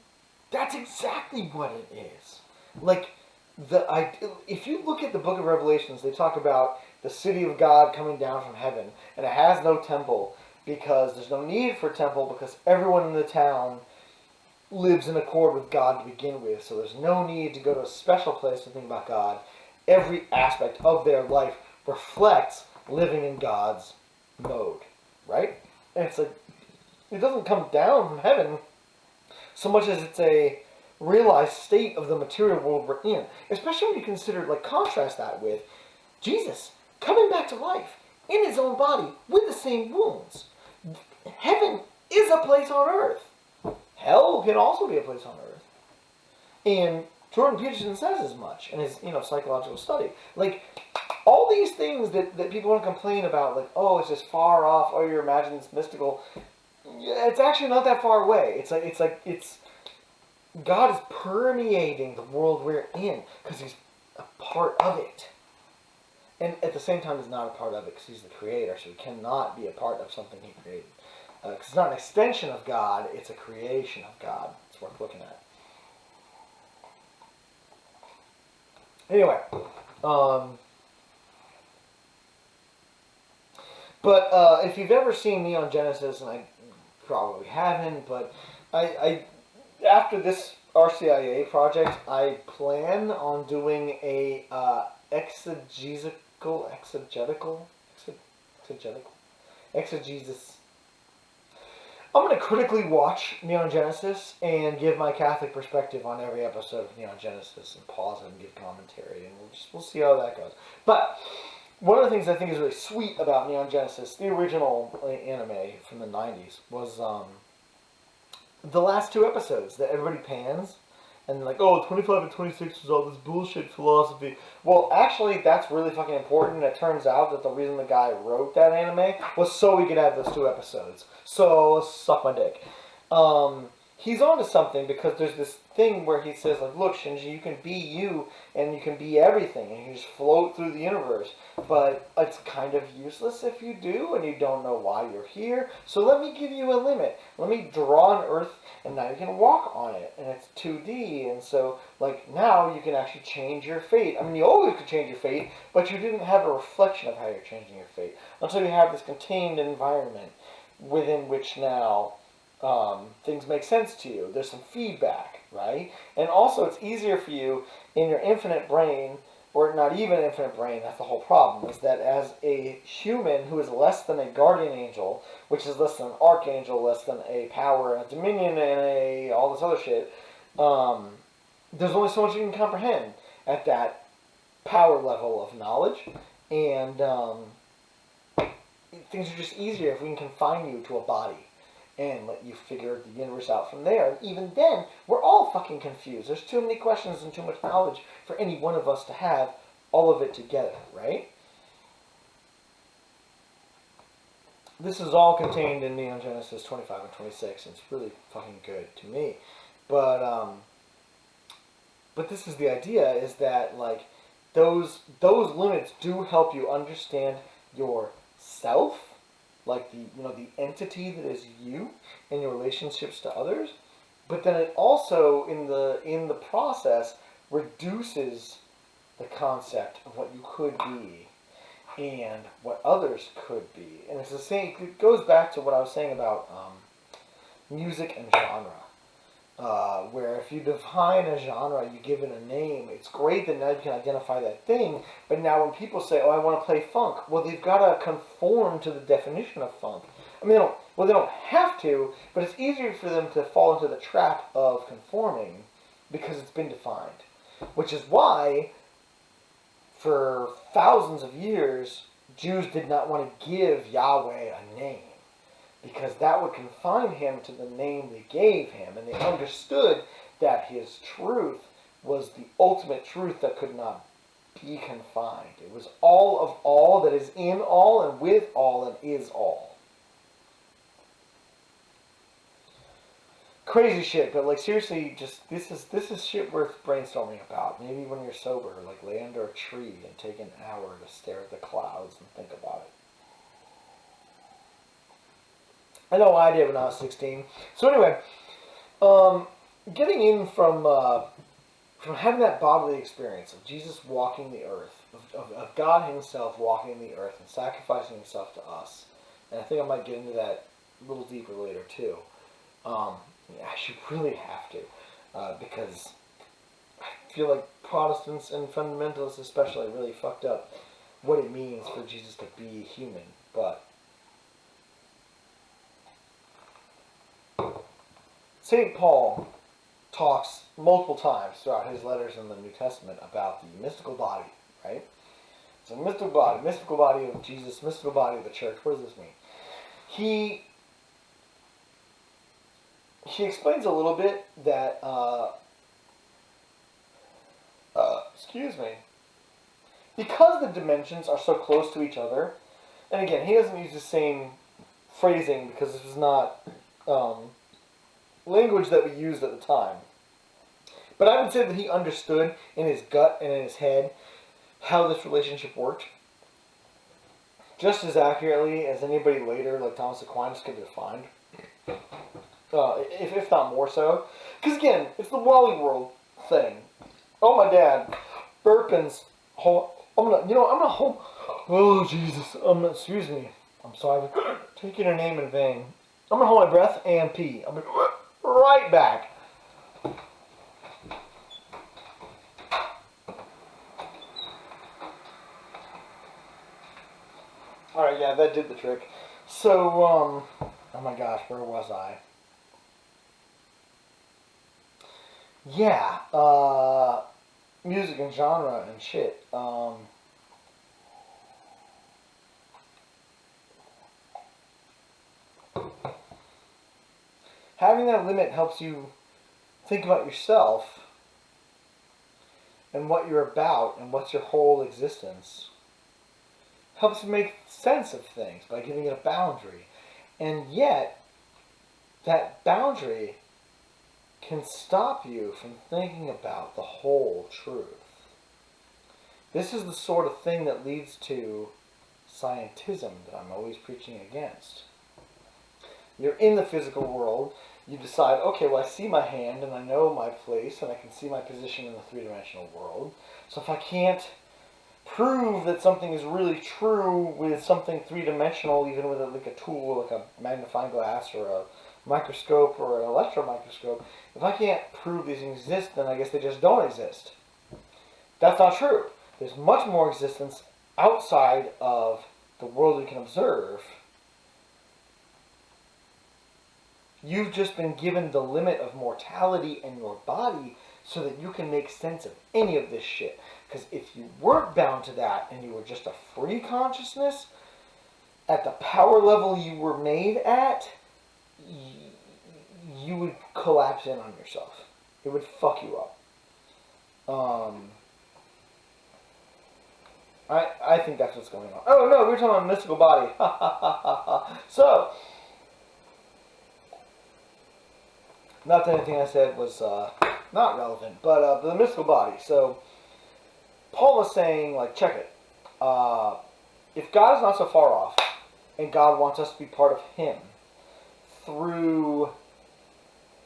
that's exactly what it is. Like, if you look at the book of Revelations, they talk about the city of God coming down from heaven, and it has no temple, because there's no need for a temple, because everyone in the town lives in accord with God to begin with, so there's no need to go to a special place to think about God. Every aspect of their life reflects living in God's mode, right? And it's like, it doesn't come down from heaven so much as it's a realized state of the material world we're in. Especially when you consider, like, contrast that with Jesus coming back to life in his own body with the same wounds. Heaven is a place on earth. Hell can also be a place on earth. And Jordan Peterson says as much in his, psychological study. Like, all these things that people want to complain about, like, oh, it's just far off, oh, you're imagining it's mystical. Yeah, it's actually not that far away. It's God is permeating the world we're in because he's a part of it. And at the same time, he's not a part of it because he's the creator, so he cannot be a part of something he created. Because it's not an extension of God, it's a creation of God. It's worth looking at. Anyway, but if you've ever seen Neon Genesis, and I probably haven't, but I after this RCIA project, I plan on doing a exegesis. I'm going to critically watch Neon Genesis and give my Catholic perspective on every episode of Neon Genesis, and pause it and give commentary, and we'll see how that goes. But one of the things I think is really sweet about Neon Genesis, the original anime from the 90s, was the last two episodes that everybody pans. And like, oh, 25 and 26 was all this bullshit philosophy. Well, actually, that's really fucking important. It turns out that the reason the guy wrote that anime was so he could have those two episodes. So, suck my dick. He's onto something, because there's this thing where he says, like, look, Shinji, you can be you, and you can be everything, and you just float through the universe. But it's kind of useless if you do, and you don't know why you're here. So let me give you a limit. Let me draw an Earth, and now you can walk on it, and it's 2D, and so, like, now you can actually change your fate. I mean, you always could change your fate, but you didn't have a reflection of how you're changing your fate, until you have this contained environment within which now things make sense to you. There's some feedback, right? And also, it's easier for you in your infinite brain, or not even infinite brain, that's the whole problem, is that as a human who is less than a guardian angel, which is less than an archangel, less than a power, and a dominion, and all this other shit, there's only so much you can comprehend at that power level of knowledge, and things are just easier if we can confine you to a body and let you figure the universe out from there. And even then, we're all fucking confused. There's too many questions and too much knowledge for any one of us to have all of it together, right? This is all contained in Neon Genesis 25 and 26, and it's really fucking good to me. But, But this is the idea, is that like those limits do help you understand yourself, like the entity that is you and your relationships to others. But then it also in the process reduces the concept of what you could be and what others could be. And it's the same. It goes back to what I was saying about music and genre. Where if you define a genre, you give it a name, it's great that now you can identify that thing, but now when people say, oh, I want to play funk, well, they've got to conform to the definition of funk. I mean, they don't have to, but it's easier for them to fall into the trap of conforming because it's been defined. Which is why, for thousands of years, Jews did not want to give Yahweh a name, because that would confine him to the name they gave him, and they understood that his truth was the ultimate truth that could not be confined. It was all of all, that is in all and with all and is all. Crazy shit, but like seriously, just this is shit worth brainstorming about. Maybe when you're sober, like lay under a tree and take an hour to stare at the clouds and think about it. I know I did when I was 16. So anyway, getting in from having that bodily experience of Jesus walking the earth, of God himself walking the earth and sacrificing himself to us. And I think I might get into that a little deeper later too. I should really have to, because I feel like Protestants and fundamentalists especially really fucked up what it means for Jesus to be human. But St. Paul talks multiple times throughout his letters in the New Testament about the mystical body, right? So mystical body of Jesus, mystical body of the church. What does this mean? He explains a little bit that, because the dimensions are so close to each other, and again, he doesn't use the same phrasing because this is not language that we used at the time. But I would say that he understood in his gut and in his head how this relationship worked just as accurately as anybody later, like Thomas Aquinas, could have defined. If not more so. Because again, it's the Wally World thing. Oh, my dad. Burpins. I'm gonna hold. Oh, Jesus. Excuse me. I'm sorry for taking her name in vain. I'm gonna hold my breath and pee. I'm gonna right back. Alright, yeah, that did the trick. So, oh my gosh, where was I? Yeah, music and genre and shit. Having that limit helps you think about yourself and what you're about and what's your whole existence. Helps you make sense of things by giving it a boundary. And yet, that boundary can stop you from thinking about the whole truth. This is the sort of thing that leads to scientism that I'm always preaching against. You're in the physical world, you decide, okay, well I see my hand and I know my place and I can see my position in the three-dimensional world. So if I can't prove that something is really true with something three-dimensional, even with like a tool, like a magnifying glass or a microscope or an electron microscope, if I can't prove these exist, then I guess they just don't exist. That's not true. There's much more existence outside of the world we can observe. You've just been given the limit of mortality in your body so that you can make sense of any of this shit. Because if you weren't bound to that and you were just a free consciousness, at the power level you were made at, you would collapse in on yourself. It would fuck you up. I think that's what's going on. Oh no, we're talking about mystical body. So, Not that anything I said was not relevant, but the mystical body. So Paul is saying, like, check it. If God is not so far off, and God wants us to be part of Him through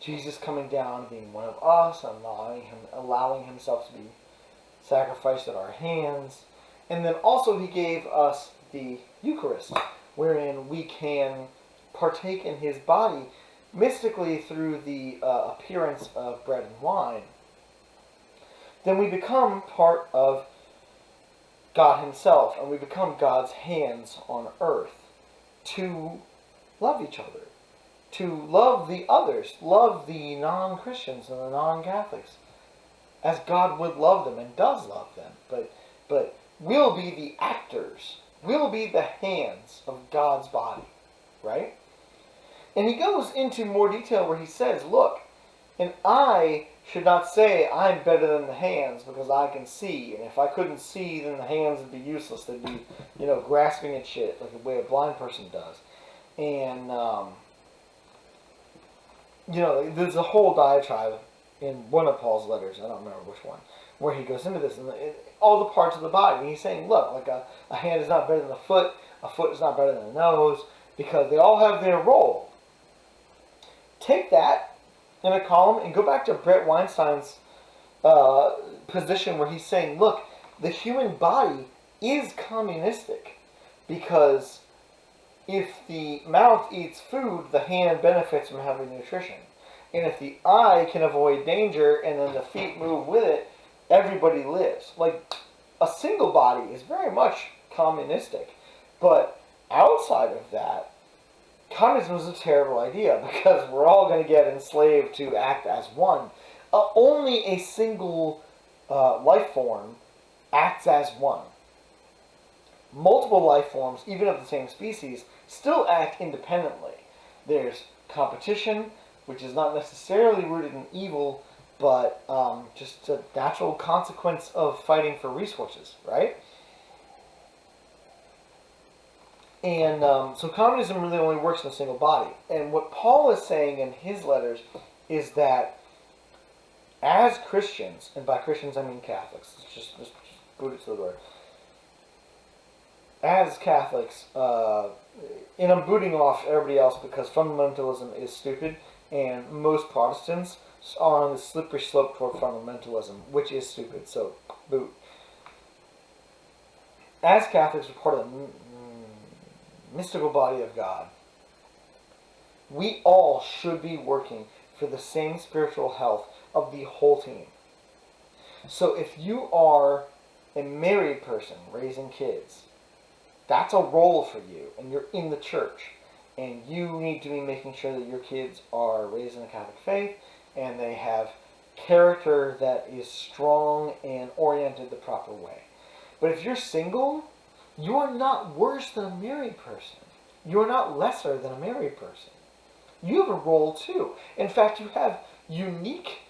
Jesus coming down, being one of us, allowing Himself to be sacrificed at our hands, and then also He gave us the Eucharist, wherein we can partake in His body mystically through the appearance of bread and wine. Then we become part of God Himself, and we become God's hands on earth to love each other, to love the others, love the non-Christians and the non-Catholics, as God would love them and does love them. But we'll be the actors. We'll be the hands of God's body, right? And he goes into more detail where he says, look, an eye should not say, I'm better than the hands because I can see. And if I couldn't see, then the hands would be useless. They'd be, grasping at shit like the way a blind person does. And, there's a whole diatribe in one of Paul's letters, I don't remember which one, where he goes into this, and all the parts of the body. And he's saying, look, like a hand is not better than a foot is not better than a nose, because they all have their role. Take that in a column and go back to Brett Weinstein's position where he's saying, look, the human body is communistic, because if the mouth eats food, the hand benefits from having nutrition. And if the eye can avoid danger and then the feet move with it, everybody lives. Like, a single body is very much communistic. But outside of that, communism is a terrible idea, because we're all going to get enslaved to act as one. Only a single life form acts as one. Multiple life forms, even of the same species, still act independently. There's competition, which is not necessarily rooted in evil, but just a natural consequence of fighting for resources, right? And so communism really only works in a single body. And what Paul is saying in his letters is that as Christians, and by Christians I mean Catholics, let's just boot it to the door. As Catholics, and I'm booting off everybody else because fundamentalism is stupid, and most Protestants are on the slippery slope toward fundamentalism, which is stupid, so boot. As Catholics, we're part of the mystical body of God. We all should be working for the same spiritual health of the whole team. So if you are a married person raising kids, that's a role for you, and you're in the church, and you need to be making sure that your kids are raised in the Catholic faith, and they have character that is strong and oriented the proper way. But if you're single, you are not worse than a married person. You are not lesser than a married person. You have a role too. In fact, you have unique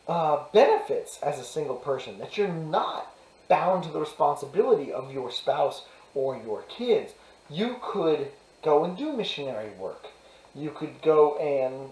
benefits as a single person, that you're not bound to the responsibility of your spouse or your kids. You could go and do missionary work. You could go and,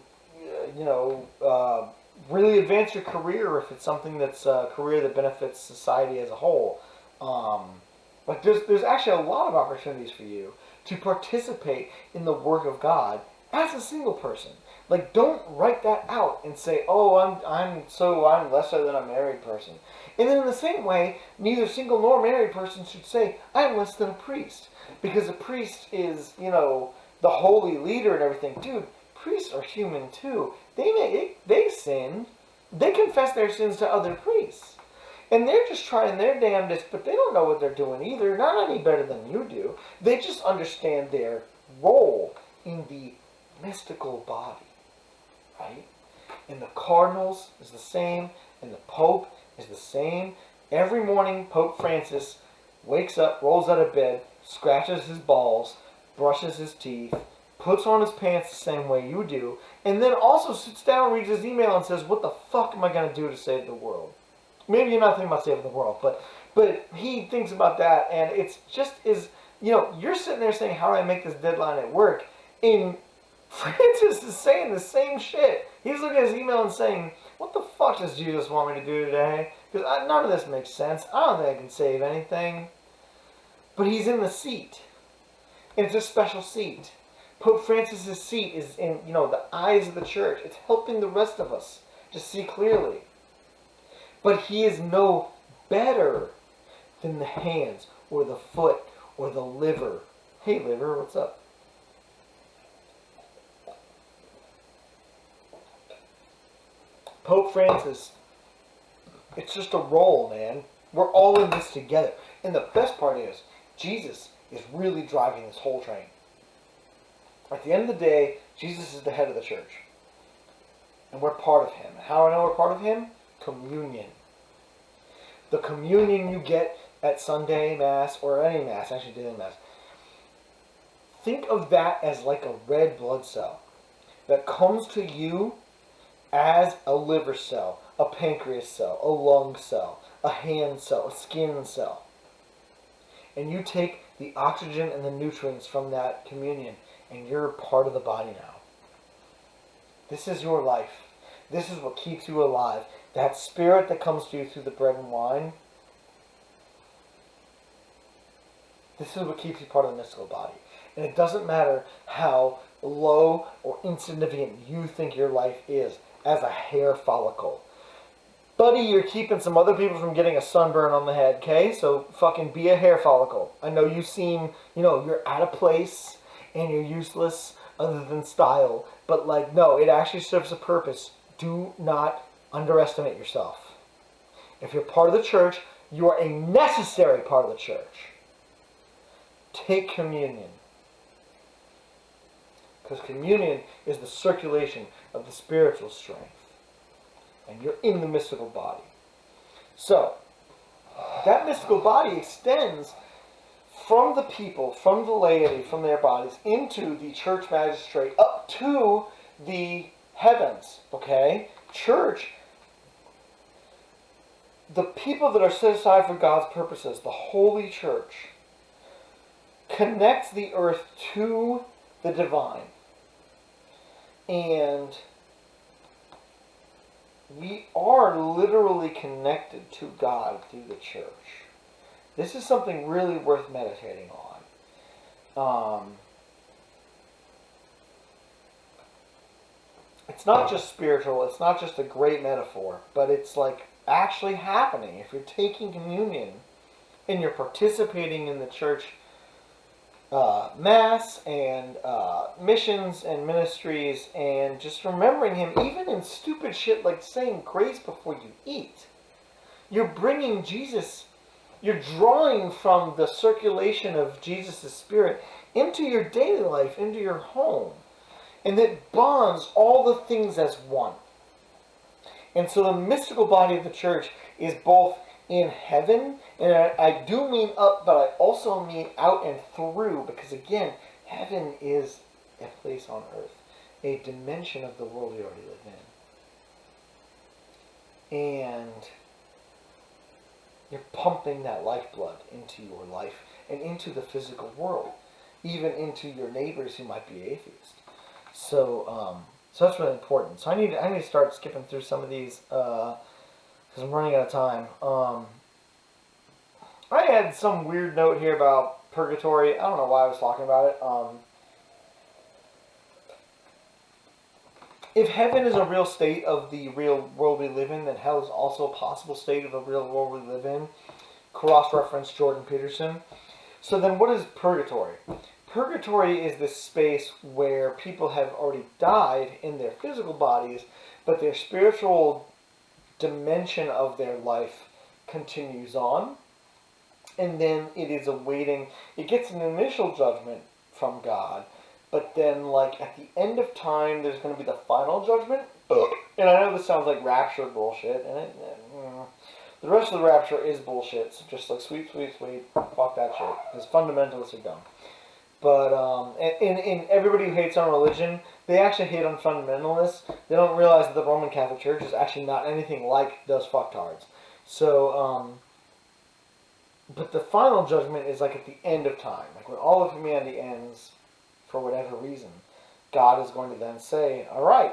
really advance your career if it's something that's a career that benefits society as a whole. But there's actually a lot of opportunities for you to participate in the work of God as a single person. Like, don't write that out and say, oh, I'm lesser than a married person. And then in the same way, neither single nor married person should say, I'm less than a priest. Because a priest is, the holy leader and everything. Dude, priests are human too. They sin. They confess their sins to other priests. And they're just trying their damnedest, but they don't know what they're doing either. Not any better than you do. They just understand their role in the mystical body. Right? And the cardinals is the same, and the Pope is the same. Every morning, Pope Francis wakes up, rolls out of bed, scratches his balls, brushes his teeth, puts on his pants the same way you do, and then also sits down, reads his email, and says, what the fuck am I going to do to save the world? Maybe you're not thinking about saving the world, but he thinks about that, and it's just you're sitting there saying, how do I make this deadline at work? And Francis is saying the same shit. He's looking at his email and saying, what the fuck does Jesus want me to do today? Because none of this makes sense. I don't think I can save anything. But he's in the seat. And it's a special seat. Pope Francis's seat is in, the eyes of the church. It's helping the rest of us to see clearly. But he is no better than the hands or the foot or the liver. Hey, liver, what's up? Pope Francis, it's just a role, man. We're all in this together. And the best part is, Jesus is really driving this whole train. At the end of the day, Jesus is the head of the church. And we're part of him. How do I know we're part of him? Communion. The communion you get at Sunday Mass, or any Mass, actually daily Mass. Think of that as like a red blood cell that comes to you as a liver cell, a pancreas cell, a lung cell, a hand cell, a skin cell. And you take the oxygen and the nutrients from that communion, and you're part of the body now. This is your life. This is what keeps you alive. That spirit that comes to you through the bread and wine, this is what keeps you part of the mystical body. And it doesn't matter how low or insignificant you think your life is as a hair follicle. Buddy, you're keeping some other people from getting a sunburn on the head, okay? So fucking be a hair follicle. I know you seem, you're out of place and you're useless other than style. But no, it actually serves a purpose. Do not underestimate yourself. If you're part of the church, you are a necessary part of the church. Take communion. Because communion is the circulation of the spiritual strength. And you're in the mystical body. So, that mystical body extends from the people, from the laity, from their bodies, into the church magistrate, up to the heavens. Okay? Church, the people that are set aside for God's purposes, the Holy Church, connects the earth to the divine. And we are literally connected to God through the church. This is something really worth meditating on. It's not just spiritual, it's not just a great metaphor, but it's actually happening. If you're taking communion and you're participating in the church Mass and missions and ministries and just remembering him, even in stupid shit like saying grace before you eat. You're bringing Jesus, you're drawing from the circulation of Jesus' spirit into your daily life, into your home. And it bonds all the things as one. And so the mystical body of the church is both in heaven, and I do mean up, but I also mean out and through, because again, heaven is a place on earth, a dimension of the world we already live in. And you're pumping that lifeblood into your life and into the physical world, even into your neighbors who might be atheists. So that's really important. So I need to start skipping through some of these because I'm running out of time. I had some weird note here about purgatory. I don't know why I was talking about it. If heaven is a real state of the real world we live in, then hell is also a possible state of the real world we live in. Cross-reference Jordan Peterson. So then what is purgatory? Purgatory is this space where people have already died in their physical bodies, but their spiritual dimension of their life continues on. And then it is awaiting, it gets an initial judgment from God, but then at the end of time, there's going to be the final judgment. And I know this sounds like rapture bullshit, and the rest of the rapture is bullshit. So just sweet, fuck that shit, because fundamentalists are dumb. But in everybody who hates on religion, they actually hate on fundamentalists. They don't realize that the Roman Catholic Church is actually not anything like those fucktards. So, but the final judgment is at the end of time, when all of humanity ends for whatever reason. God is going to then say, all right,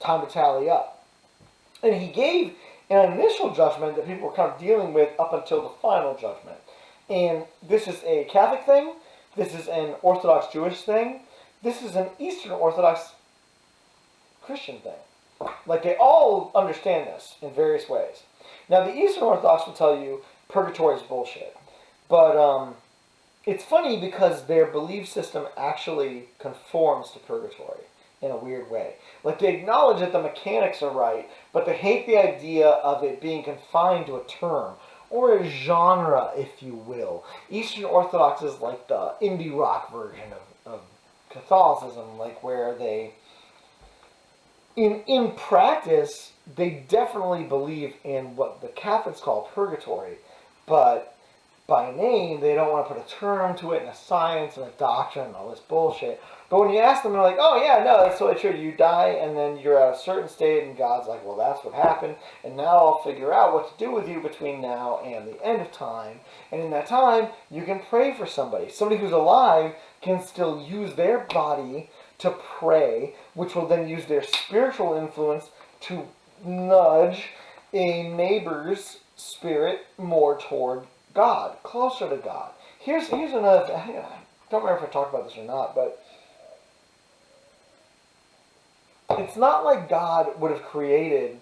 time to tally up. And he gave an initial judgment that people were kind of dealing with up until the final judgment. And this is a Catholic thing. This is an Orthodox Jewish thing. This is an Eastern Orthodox Christian thing. Like, they all understand this in various ways. Now, the Eastern Orthodox will tell you purgatory is bullshit. But it's funny because their belief system actually conforms to purgatory in a weird way. Like, they acknowledge that the mechanics are right, but they hate the idea of it being confined to a term, or a genre, if you will. Eastern Orthodox is like the indie rock version of Catholicism, like where they, in practice, they definitely believe in what the Catholics call purgatory, but by name, they don't want to put a term to it and a science and a doctrine and all this bullshit. But when you ask them, they're like, oh yeah, no, that's totally true. You die and then you're at a certain state and God's like, well, that's what happened. And now I'll figure out what to do with you between now and the end of time. And in that time, you can pray for somebody. Somebody who's alive can still use their body to pray, which will then use their spiritual influence to nudge a neighbor's spirit more toward God, closer to God. Here's another thing. I don't remember if I talked about this or not, but it's not like God would have created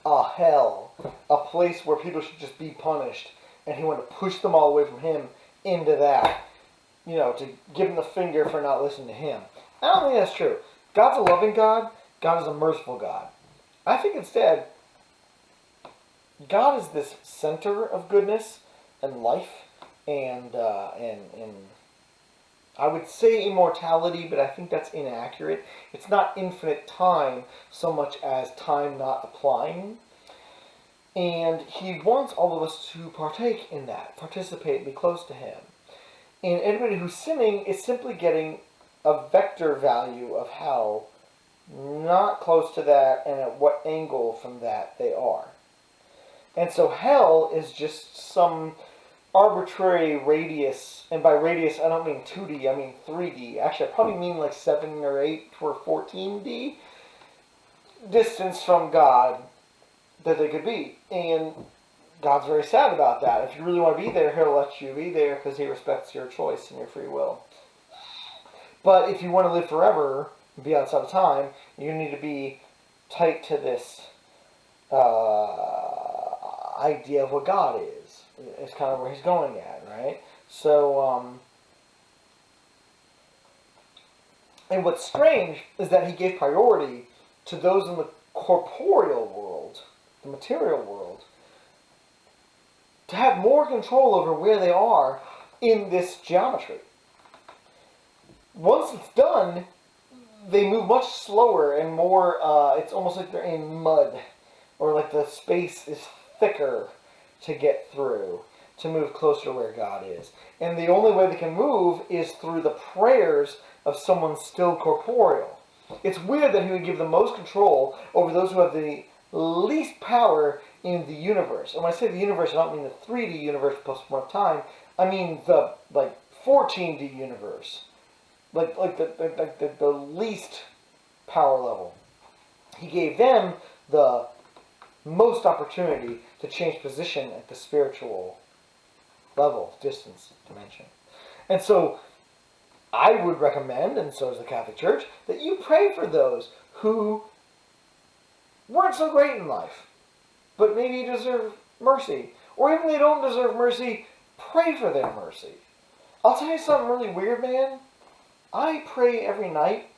a hell, a place where people should just be punished, and he wanted to push them all away from him into that, to give them the finger for not listening to him. I don't think that's true. God's a loving God. God is a merciful God. I think instead, God is this center of goodness and life, and I would say immortality, but I think that's inaccurate. It's not infinite time so much as time not applying. And he wants all of us to partake in that, participate, be close to him. And anybody who's sinning is simply getting a vector value of how not close to that and at what angle from that they are. And so hell is just some arbitrary radius, and by radius I don't mean 2D, I mean 3D. Actually, I probably mean like 7 or 8 or 14D distance from God that they could be. And God's very sad about that. If you really want to be there, he'll let you be there because he respects your choice and your free will. But if you want to live forever and be outside of time, you need to be tight to this idea of what God is. It's kind of where he's going at, right? So, and what's strange is that he gave priority to those in the corporeal world, the material world, to have more control over where they are in this geometry. Once it's done, they move much slower and more, it's almost like they're in mud, or like the space is thicker to get through, to move closer to where God is. And the only way they can move is through the prayers of someone still corporeal. It's weird that he would give the most control over those who have the least power in the universe. And when I say the universe, I don't mean the 3D universe plus more time. I mean the 14D universe. Like the least power level. He gave them the most opportunity to change position at the spiritual level, distance, dimension. And so I would recommend, and so does the Catholic Church, that you pray for those who weren't so great in life, but maybe deserve mercy. Or even if they don't deserve mercy, pray for their mercy. I'll tell you something really weird, man. I pray every night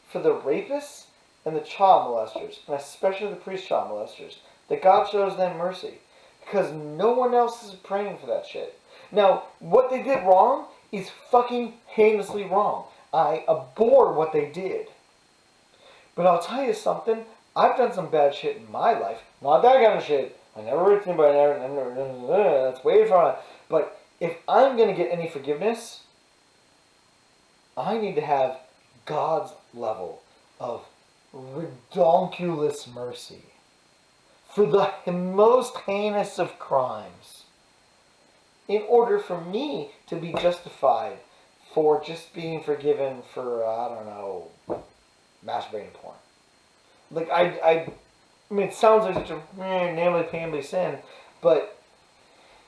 for the rapists and the child molesters, and especially the priest child molesters, that God shows them mercy. Because no one else is praying for that shit. Now, what they did wrong is fucking heinously wrong. I abhor what they did. But I'll tell you something. I've done some bad shit in my life. Not that kind of shit. I never raped anybody. That's way far on. But if I'm going to get any forgiveness, I need to have God's level of redonkulous mercy for the most heinous of crimes, in order for me to be justified for just being forgiven for, I don't know, masturbating porn. Like, I mean, it sounds like such a namely-pamely sin, but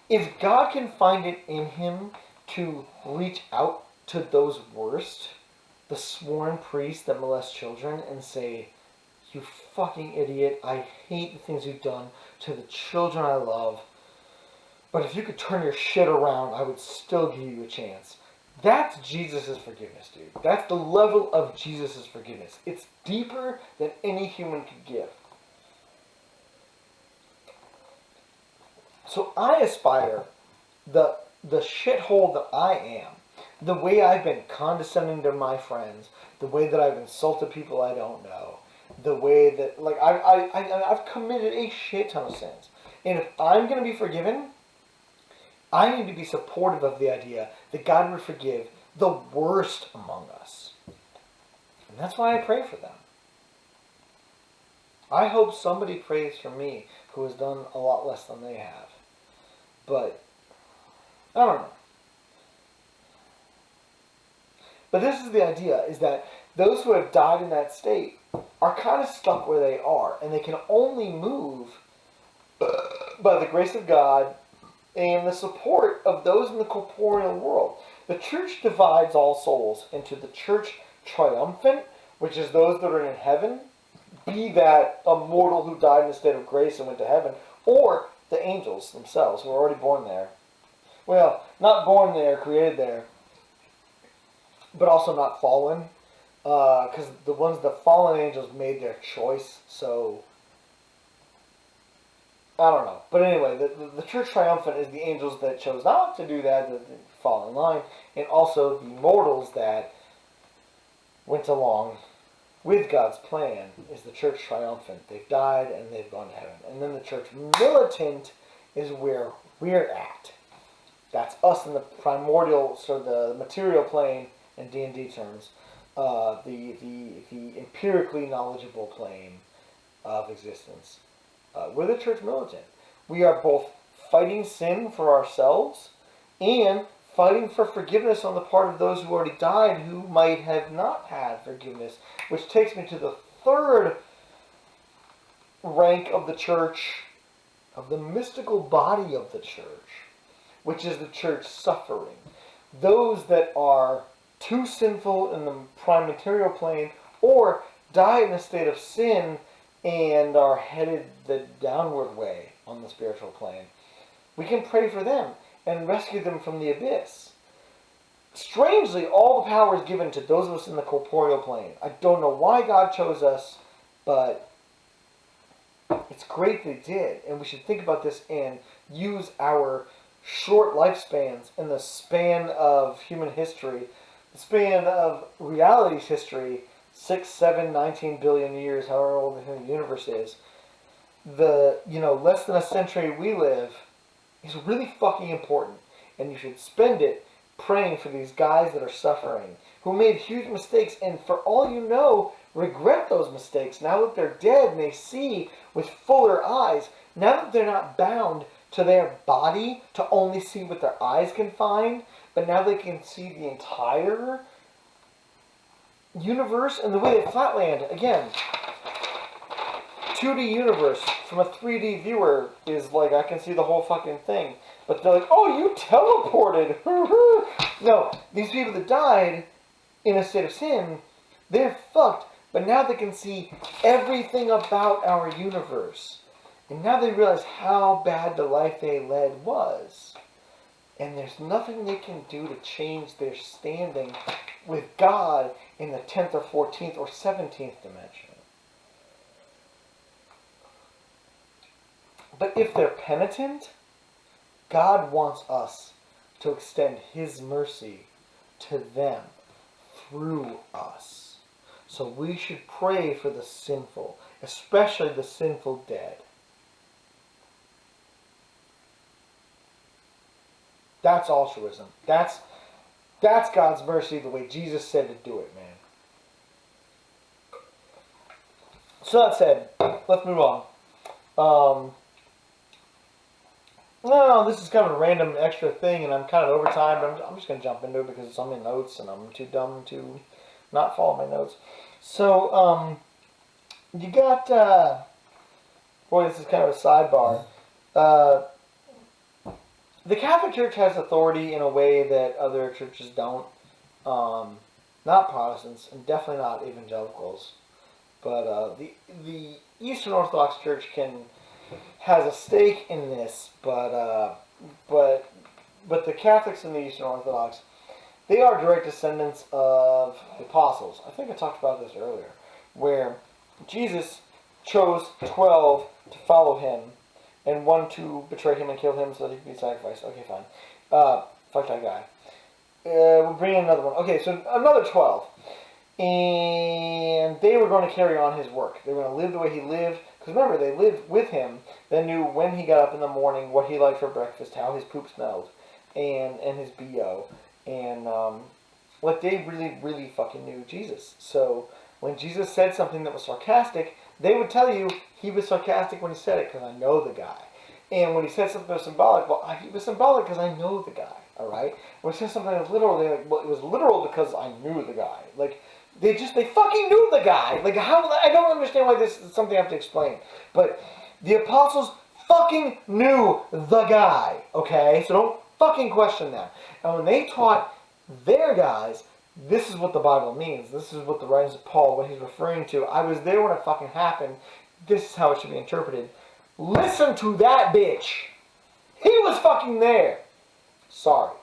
if God can find it in him to reach out to those worst, the sworn priests that molest children, and say, you fucking idiot, I hate the things you've done to the children I love, but if you could turn your shit around, I would still give you a chance. That's Jesus' forgiveness, dude. That's the level of Jesus' forgiveness. It's deeper than any human could give. So I aspire, the shithole that I am, the way I've been condescending to my friends, the way that I've insulted people I don't know, the way that, like, I've committed a shit ton of sins. And if I'm going to be forgiven, I need to be supportive of the idea that God would forgive the worst among us. And that's why I pray for them. I hope somebody prays for me who has done a lot less than they have. But, I don't know. But this is the idea, is that those who have died in that state are kind of stuck where they are. And they can only move by the grace of God and the support of those in the corporeal world. The church divides all souls into the church triumphant, which is those that are in heaven, be that a mortal who died in a state of grace and went to heaven, or the angels themselves who are already born there. Well, not born there, created there, but also not fallen, because the fallen angels made their choice, so I don't know. But anyway, the church triumphant is the angels that chose not to do that, that fall in line, and also the mortals that went along with God's plan is the church triumphant. They've died and they've gone to heaven. And then the church militant is where we're at. That's us in the primordial, so the material plane in D&D terms, the empirically knowledgeable plane of existence. We're the church militant. We are both fighting sin for ourselves and fighting for forgiveness on the part of those who already died who might have not had forgiveness. Which takes me to the third rank of the church, of the mystical body of the church, which is the church suffering. Those that are too sinful in the prime material plane or die in a state of sin and are headed the downward way on the spiritual plane. We can pray for them and rescue them from the abyss. Strangely, all the power is given to those of us in the corporeal plane. I don't know why God chose us, but it's great they did. And we should think about this and use our short lifespans in the span of human history, the span of reality's history, 6, 7, 19 billion years, however old the universe is. Less than a century we live is really fucking important. And you should spend it praying for these guys that are suffering, who made huge mistakes, and for all you know, regret those mistakes now that they're dead and they see with fuller eyes, now that they're not bound to their body to only see what their eyes can find, but now they can see the entire universe. And the way that Flatland, again, 2D universe from a 3D viewer is like, I can see the whole fucking thing. But they're like, oh, you teleported. No, these people that died in a state of sin, they're fucked. But now they can see everything about our universe. And now they realize how bad the life they led was. And there's nothing they can do to change their standing with God in the 10th or 14th or 17th dimension. But if they're penitent, God wants us to extend His mercy to them through us. So we should pray for the sinful, especially the sinful dead. That's altruism. That's God's mercy the way Jesus said to do it, man. So that said, let's move on. No, this is kind of a random extra thing, and I'm kind of over time, but I'm just going to jump into it because it's on my notes, and I'm too dumb to not follow my notes. So, you got, boy, this is kind of a sidebar. Uh, the Catholic Church has authority in a way that other churches don't. Not Protestants, and definitely not evangelicals. But the Eastern Orthodox Church has a stake in this, but the Catholics and the Eastern Orthodox, they are direct descendants of the apostles. I think I talked about this earlier, where Jesus chose 12 to follow him, and 1 to betray him and kill him so that he could be sacrificed. Okay, fine. Fuck that guy. We'll bring in another one. Okay, so another 12. And they were going to carry on his work. They were going to live the way he lived. Because remember, they lived with him. They knew when he got up in the morning, what he liked for breakfast, how his poop smelled, and his BO. And they really, really fucking knew Jesus. So when Jesus said something that was sarcastic, they would tell you he was sarcastic when he said it because I know the guy. And when he said something that was symbolic, well, he was symbolic because I know the guy. All right. When he said something that was literal, they're like, well, it was literal because I knew the guy. Like they fucking knew the guy. Like how? I don't understand why this is something I have to explain. But the apostles fucking knew the guy. Okay, so don't fucking question that. And when they taught their guys, this is what the Bible means. This is what the writings of Paul, what he's referring to. I was there when it fucking happened. This is how it should be interpreted. Listen to that bitch. He was fucking there. Sorry.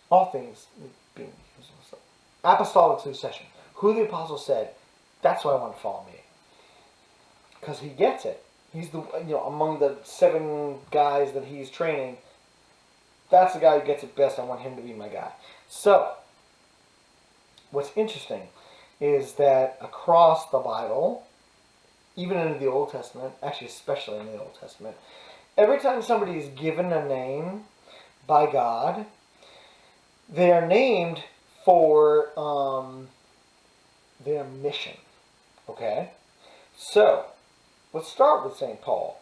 All things being Apostolic Succession. Who the apostle said, that's why I want to follow me. Because he gets it. He's the among the 7 guys that he's training, that's the guy who gets it best. I want him to be my guy. So, what's interesting is that across the Bible, even in the Old Testament, actually especially in the Old Testament, every time somebody is given a name by God, they are named for their mission. Okay? So, let's start with St. Paul.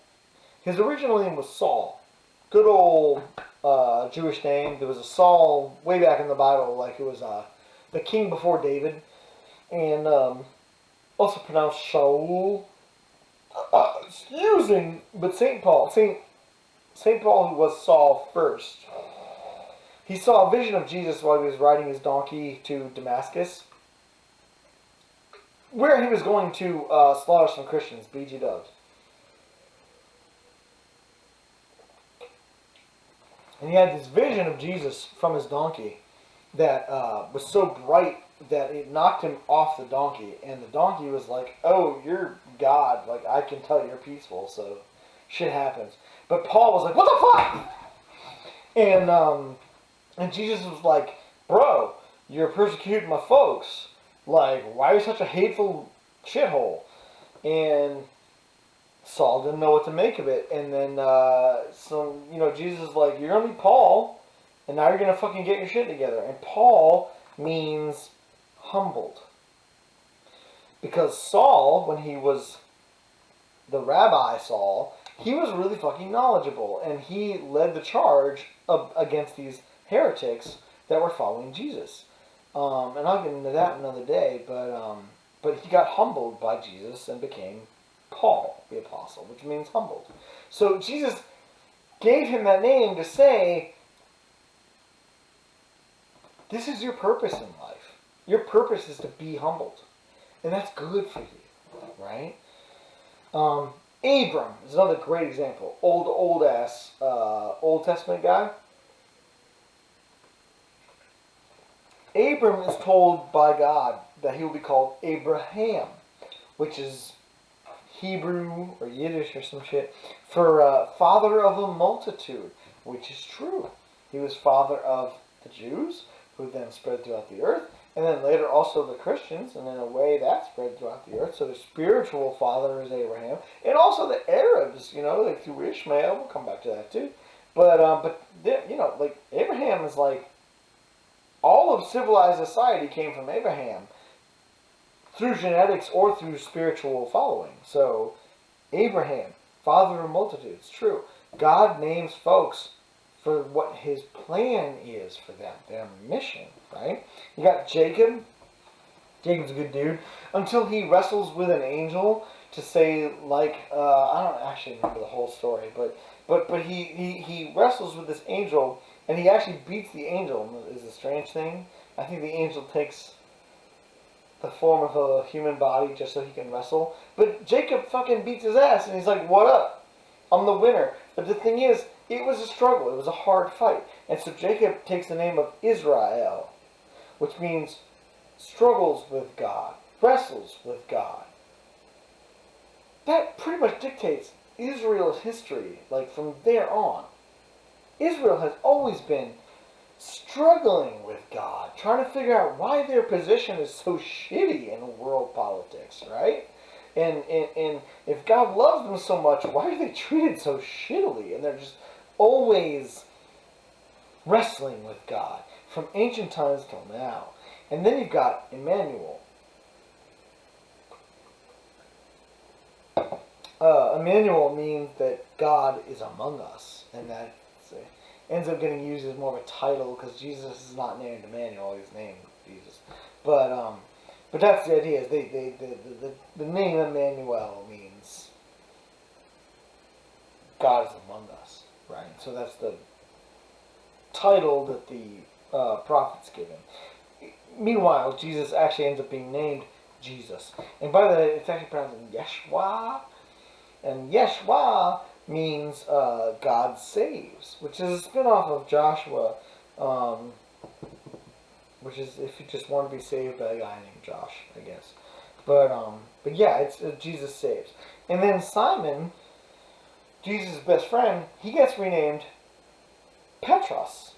His original name was Saul. Good old Jewish name. There was a Saul way back in the Bible, like it was the king before David. And also pronounced Shaul. Excusing, but St. Paul, St. Paul, who was Saul first, he saw a vision of Jesus while he was riding his donkey to Damascus, where he was going to slaughter some Christians, BG dubs. And he had this vision of Jesus from his donkey that was so bright that it knocked him off the donkey. And the donkey was like, oh, you're God. Like, I can tell you're peaceful, so shit happens. But Paul was like, what the fuck? And Jesus was like, bro, you're persecuting my folks. Like, why are you such a hateful shithole? And Saul didn't know what to make of it. And then, Jesus is like, you're going to be Paul, and now you're going to fucking get your shit together. And Paul means humbled. Because Saul, when he was the rabbi Saul, he was really fucking knowledgeable. And he led the charge against these heretics that were following Jesus. And I'll get into that another day. But he got humbled by Jesus and became Paul, the apostle, which means humbled. So Jesus gave him that name to say, this is your purpose in life. Your purpose is to be humbled. And that's good for you, right? Abram is another great example. Old Testament guy. Abram is told by God that he will be called Abraham, which is Hebrew or Yiddish or some shit, for father of a multitude, which is true. He was father of the Jews, who then spread throughout the earth, and then later also the Christians, and in a way that spread throughout the earth. So the spiritual father is Abraham, and also the Arabs, like through Ishmael. We'll come back to that too. But like Abraham is like, all of civilized society came from Abraham, through genetics or through spiritual following. So, Abraham, father of multitudes, true. God names folks for what his plan is for them, their mission. right? You got Jacob. Jacob's a good dude. Until he wrestles with an angel to say, like, I don't actually remember the whole story, but he wrestles with this angel, and he actually beats the angel, is a strange thing. I think the angel takes the form of a human body just so he can wrestle. But Jacob fucking beats his ass, and he's like, what up? I'm the winner. But the thing is, it was a struggle. It was a hard fight. And so Jacob takes the name of Israel, which means struggles with God, wrestles with God. That pretty much dictates Israel's history, like from there on. Israel has always been struggling with God, trying to figure out why their position is so shitty in world politics, right? And if God loves them so much, why are they treated so shittily? And they're just always wrestling with God from ancient times till now. And then you've got Emmanuel. Emmanuel means that God is among us, and that ends up getting used as more of a title because Jesus is not named Emmanuel; he's named Jesus. But that's the idea. Is the name Emmanuel means God is among us, right? So that's the title that the prophets give him. Meanwhile, Jesus actually ends up being named Jesus, and by the way, it's actually pronounced Yeshua, and Yeshua means God saves, which is a spin-off of Joshua, which is if you just want to be saved by a guy named Josh, I guess. But yeah, it's Jesus saves. And then Simon, Jesus' best friend, he gets renamed Petros.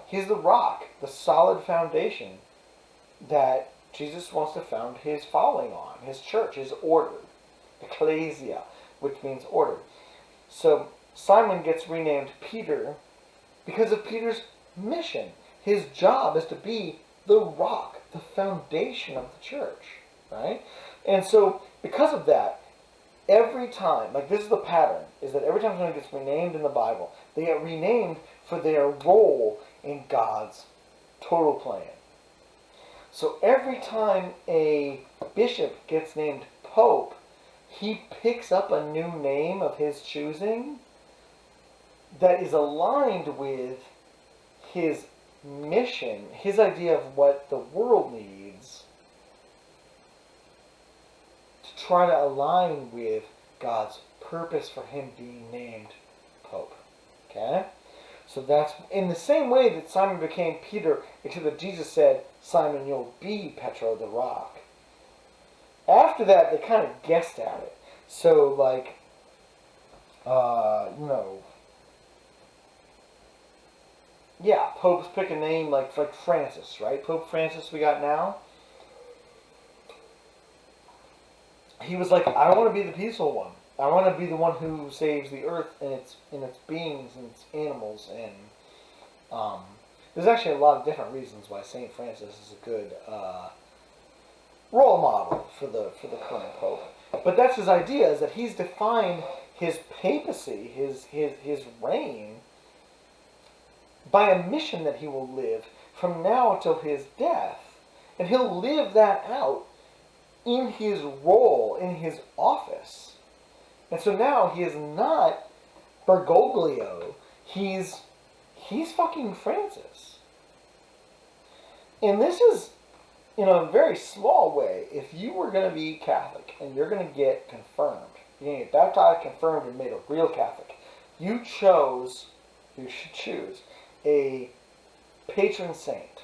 He's the rock, the solid foundation that Jesus wants to found his following on, his church, his order. Ecclesia, which means order. So Simon gets renamed Peter because of Peter's mission. His job is to be the rock, the foundation of the church, right? And so because of that, every time, like this is the pattern, is that every time someone gets renamed in the Bible, they get renamed for their role in God's total plan. So every time a bishop gets named Pope, he picks up a new name of his choosing that is aligned with his mission, his idea of what the world needs, to try to align with God's purpose for him being named Pope. Okay? So that's in the same way that Simon became Peter, except that Jesus said, Simon, you'll be Petro the rock. After that, they kind of guessed at it. So, like, yeah, popes pick a name like Francis, right? Pope Francis we got now. He was like, I want to be the peaceful one. I want to be the one who saves the earth and its beings and its animals. And there's actually a lot of different reasons why Saint Francis is a good role model for the current pope. But that's his idea, is that he's defined his papacy, his reign, by a mission that he will live from now till his death. And he'll live that out in his role, in his office. And so now he is not Bergoglio, he's fucking Francis. And this is, in a very small way, if you were going to be Catholic and you're going to get confirmed, you're going to get baptized, confirmed, and made a real Catholic, you should choose a patron saint.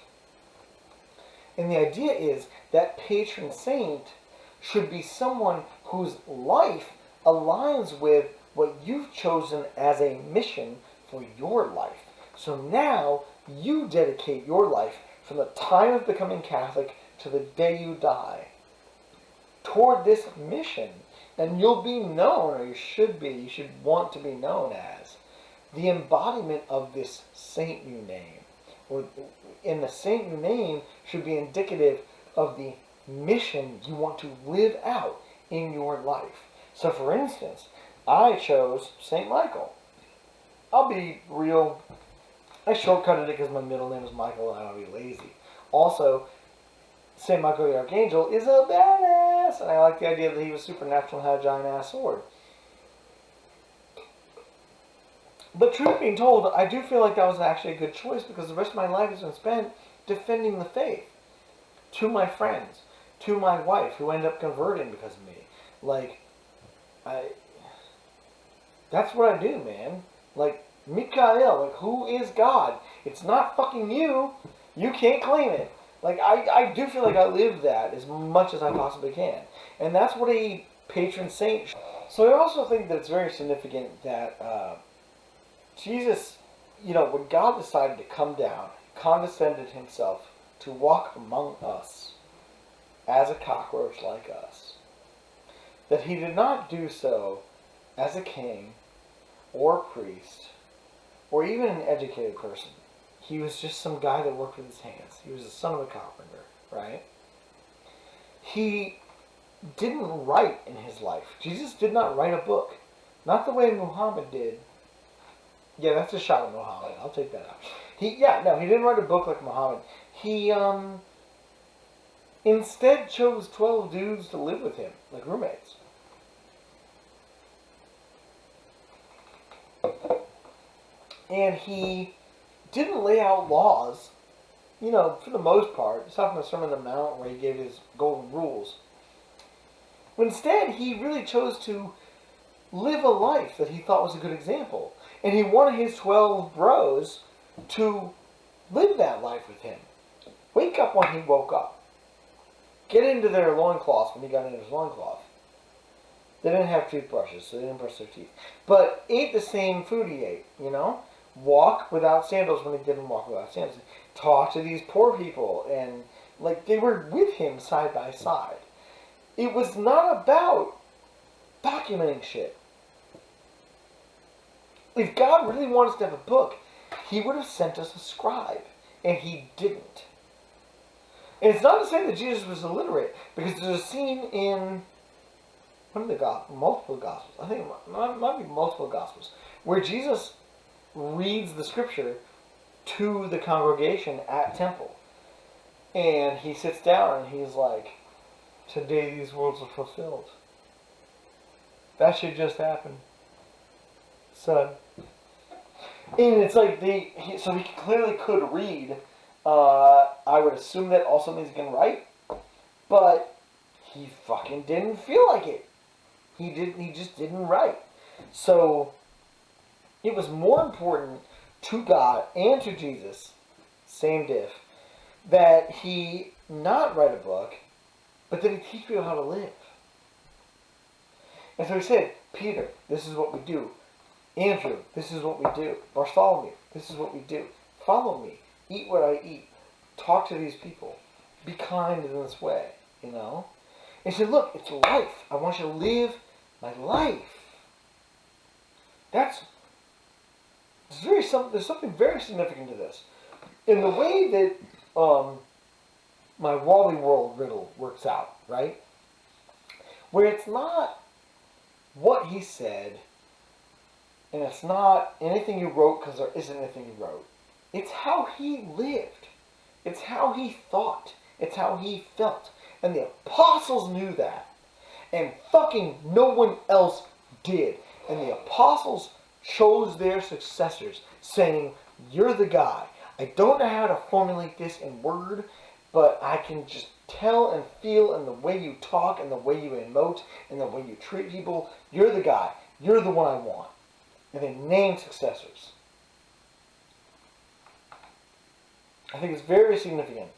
And the idea is that patron saint should be someone whose life aligns with what you've chosen as a mission for your life. So now you dedicate your life from the time of becoming Catholic to the day you die toward this mission. And you'll be known, or you should want to be known as the embodiment of this saint you name. And the saint you name should be indicative of the mission you want to live out in your life. So for instance, I chose St. Michael. I'll be real I shortcutted it because my middle name is Michael and I want to be lazy. Also, St. Michael the Archangel is a badass, and I like the idea that he was supernatural and had a giant-ass sword. But truth being told, I do feel like that was actually a good choice because the rest of my life has been spent defending the faith to my friends, to my wife, who ended up converting because of me. Like, that's what I do, man. Like, Mikael, like, who is God? It's not fucking you. You can't claim it. Like, I do feel like I live that as much as I possibly can. And that's what a patron saint should. So I also think that it's very significant that Jesus, when God decided to come down, condescended himself to walk among us as a cockroach like us, that he did not do so as a king or a priest or even an educated person. He was just some guy that worked with his hands. He was the son of a carpenter, right? He didn't write in his life. Jesus did not write a book. Not the way Muhammad did. Yeah, that's a shot at Muhammad. I'll take that out. He didn't write a book like Muhammad. He instead chose 12 dudes to live with him, like roommates. And he didn't lay out laws, for the most part, aside from the Sermon on the Mount where he gave his golden rules. But instead, he really chose to live a life that he thought was a good example. And he wanted his 12 bros to live that life with him. Wake up when he woke up. Get into their loincloths when he got into his loincloth. They didn't have toothbrushes, so they didn't brush their teeth. But ate the same food he ate, Walk without sandals when he didn't walk without sandals. Talk to these poor people, and they were with him side by side. It was not about documenting shit. If God really wanted us to have a book, he would have sent us a scribe, and he didn't. And it's not to say that Jesus was illiterate, because there's a scene in one of the multiple Gospels. I think it might be multiple Gospels, where Jesus reads the scripture to the congregation at temple. And he sits down and he's like, today these words are fulfilled. That should just happen, son. And it's like so he clearly could read. I would assume that also means he can write. But he fucking didn't feel like it. He just didn't write. So it was more important to God and to Jesus, same diff, that he not write a book, but that he teach people how to live. And so he said, Peter, this is what we do. Andrew, this is what we do. Bartholomew, this is what we do. Follow me. Eat what I eat. Talk to these people. Be kind in this way, And he said, look, it's life. I want you to live my life. There's something very significant to this. In the way that my Wally World riddle works out, right? Where it's not what he said, and it's not anything you wrote because there isn't anything you wrote. It's how he lived. It's how he thought. It's how he felt. And the apostles knew that. And fucking no one else did. And the apostles chose their successors, saying, you're the guy. I don't know how to formulate this in word, but I can just tell and feel in the way you talk and the way you emote and the way you treat people. You're the guy. You're the one I want. And they named successors. I think it's very significant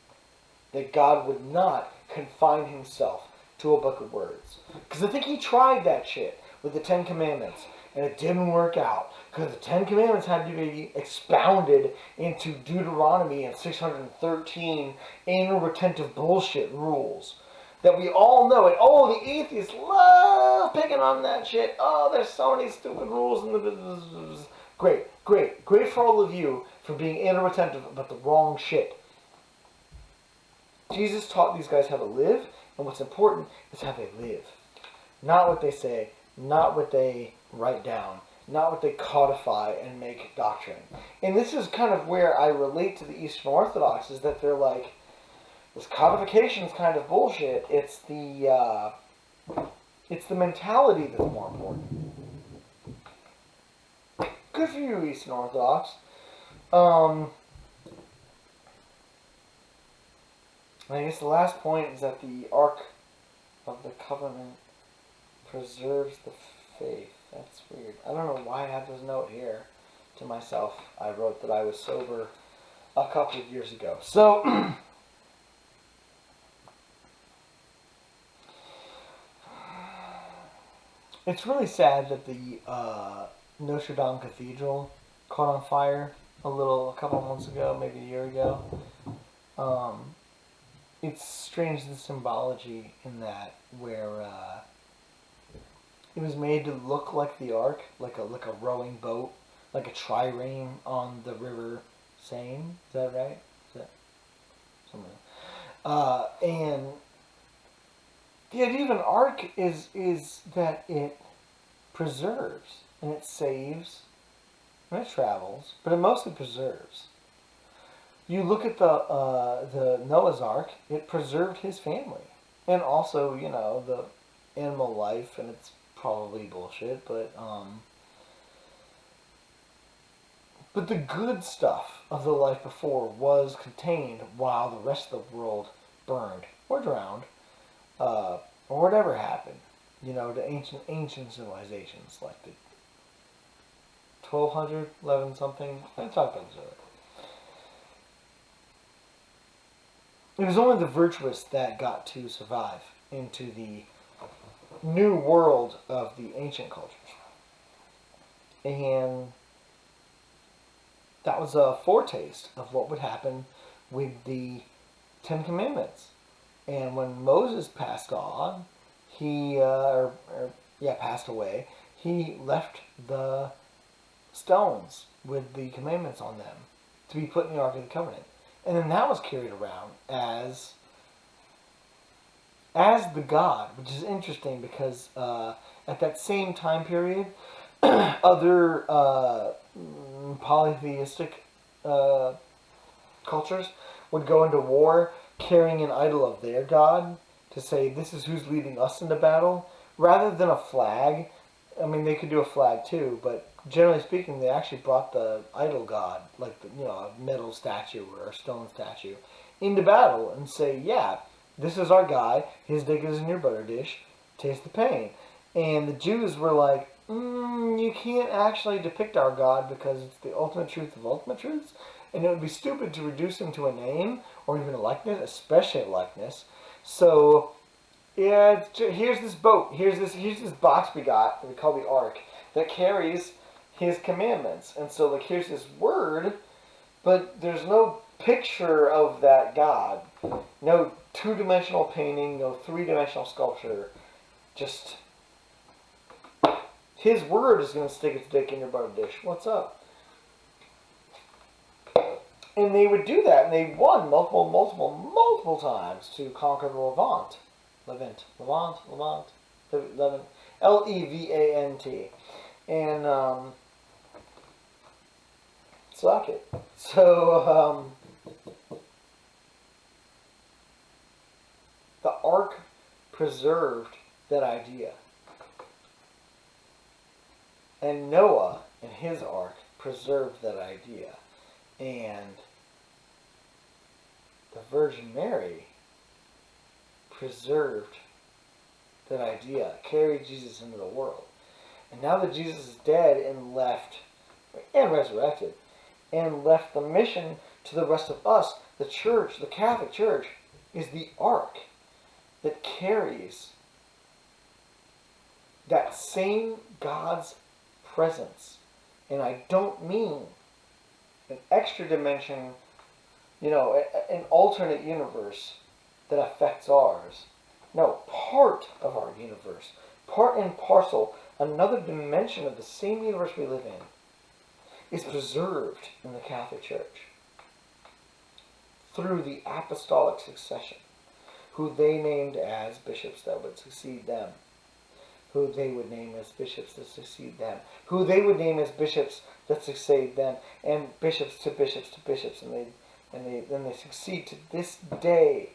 that God would not confine himself to a book of words. Because I think he tried that shit with the 10 Commandments. And it didn't work out. Because the 10 Commandments had to be expounded into Deuteronomy and 613 anal retentive bullshit rules. That we all know. And the atheists love picking on that shit. There's so many stupid rules. Great for all of you for being anal retentive about the wrong shit. Jesus taught these guys how to live. And what's important is how they live. Not what they say. Not what they write down. not what they codify and make doctrine. And this is kind of where I relate to the Eastern Orthodox, is that they're like, this codification is kind of bullshit. It's the mentality that's more important. Good for you, Eastern Orthodox. I guess the last point is that the Ark of the Covenant preserves the faith. That's weird. I don't know why I have this note here to myself. I wrote that I was sober a couple of years ago. So, it's really sad that the Notre Dame Cathedral caught on fire a couple of months ago, maybe a year ago. It's strange, the symbology in that, where it was made to look like the Ark, like a rowing boat, like a trireme on the river Seine. Is that right? Is that something? And the idea of an Ark is that it preserves and it saves and it travels, but it mostly preserves. You look at the Noah's Ark; it preserved his family, and also, you know, the animal life, and it's probably bullshit, but the good stuff of the life before was contained while the rest of the world burned or drowned, or whatever happened. You know, to ancient civilizations like the 1200, 11 something. I talked about this earlier. It was only the virtuous that got to survive into the new world of the ancient cultures. And that was a foretaste of what would happen with the Ten Commandments. And when Moses passed on, passed away, he left the stones with the commandments on them to be put in the Ark of the Covenant. And then that was carried around as the God, which is interesting because at that same time period, other polytheistic cultures would go into war carrying an idol of their god to say, this is who's leading us into battle, rather than a flag. I mean, they could do a flag too, but generally speaking, they actually brought the idol god, like a metal statue or a stone statue, into battle and say, yeah, this is our guy, his dick is in your butter dish, taste the pain. And the Jews were like, you can't actually depict our God because it's the ultimate truth of ultimate truths, and it would be stupid to reduce him to a name or even a likeness, especially a likeness. So, yeah, here's this boat, here's this box we got that we call the Ark that carries his commandments. And so, like, here's this word, but there's no picture of that God. No two-dimensional painting, no three-dimensional sculpture. Just, his word is going to stick its dick in your butter dish. What's up? And they would do that, and they won multiple times to conquer the Levant. Levant. Levant. And, suck it. So, the Ark preserved that idea. And Noah and his Ark preserved that idea. And the Virgin Mary preserved that idea, carried Jesus into the world. And now that Jesus is dead and left, and resurrected, and left the mission to the rest of us, the church, the Catholic Church, is the Ark that carries that same God's presence. And I don't mean an extra dimension, an alternate universe that affects ours. No, part of our universe, part and parcel, another dimension of the same universe we live in, is preserved in the Catholic Church through the Apostolic Succession, who they named as bishops that would succeed them, who they would name as bishops that succeed them, who they would name as bishops that succeed them, and bishops to bishops to bishops, and then they succeed to this day.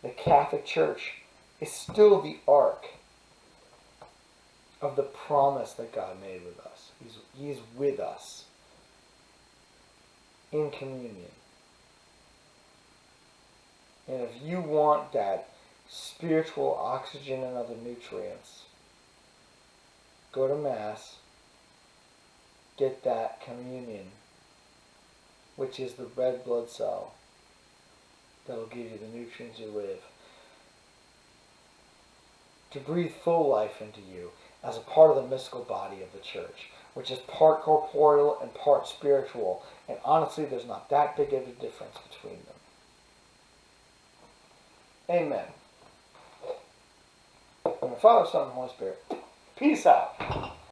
The Catholic Church is still the ark of the promise that God made with us. He's with us in communion. And if you want that spiritual oxygen and other nutrients, go to Mass, get that communion, which is the red blood cell that'll give you the nutrients you live, to breathe full life into you as a part of the mystical body of the Church, which is part corporeal and part spiritual. And honestly, there's not that big of a difference between them. Amen. In the Father, Son, and Holy Spirit. Peace out.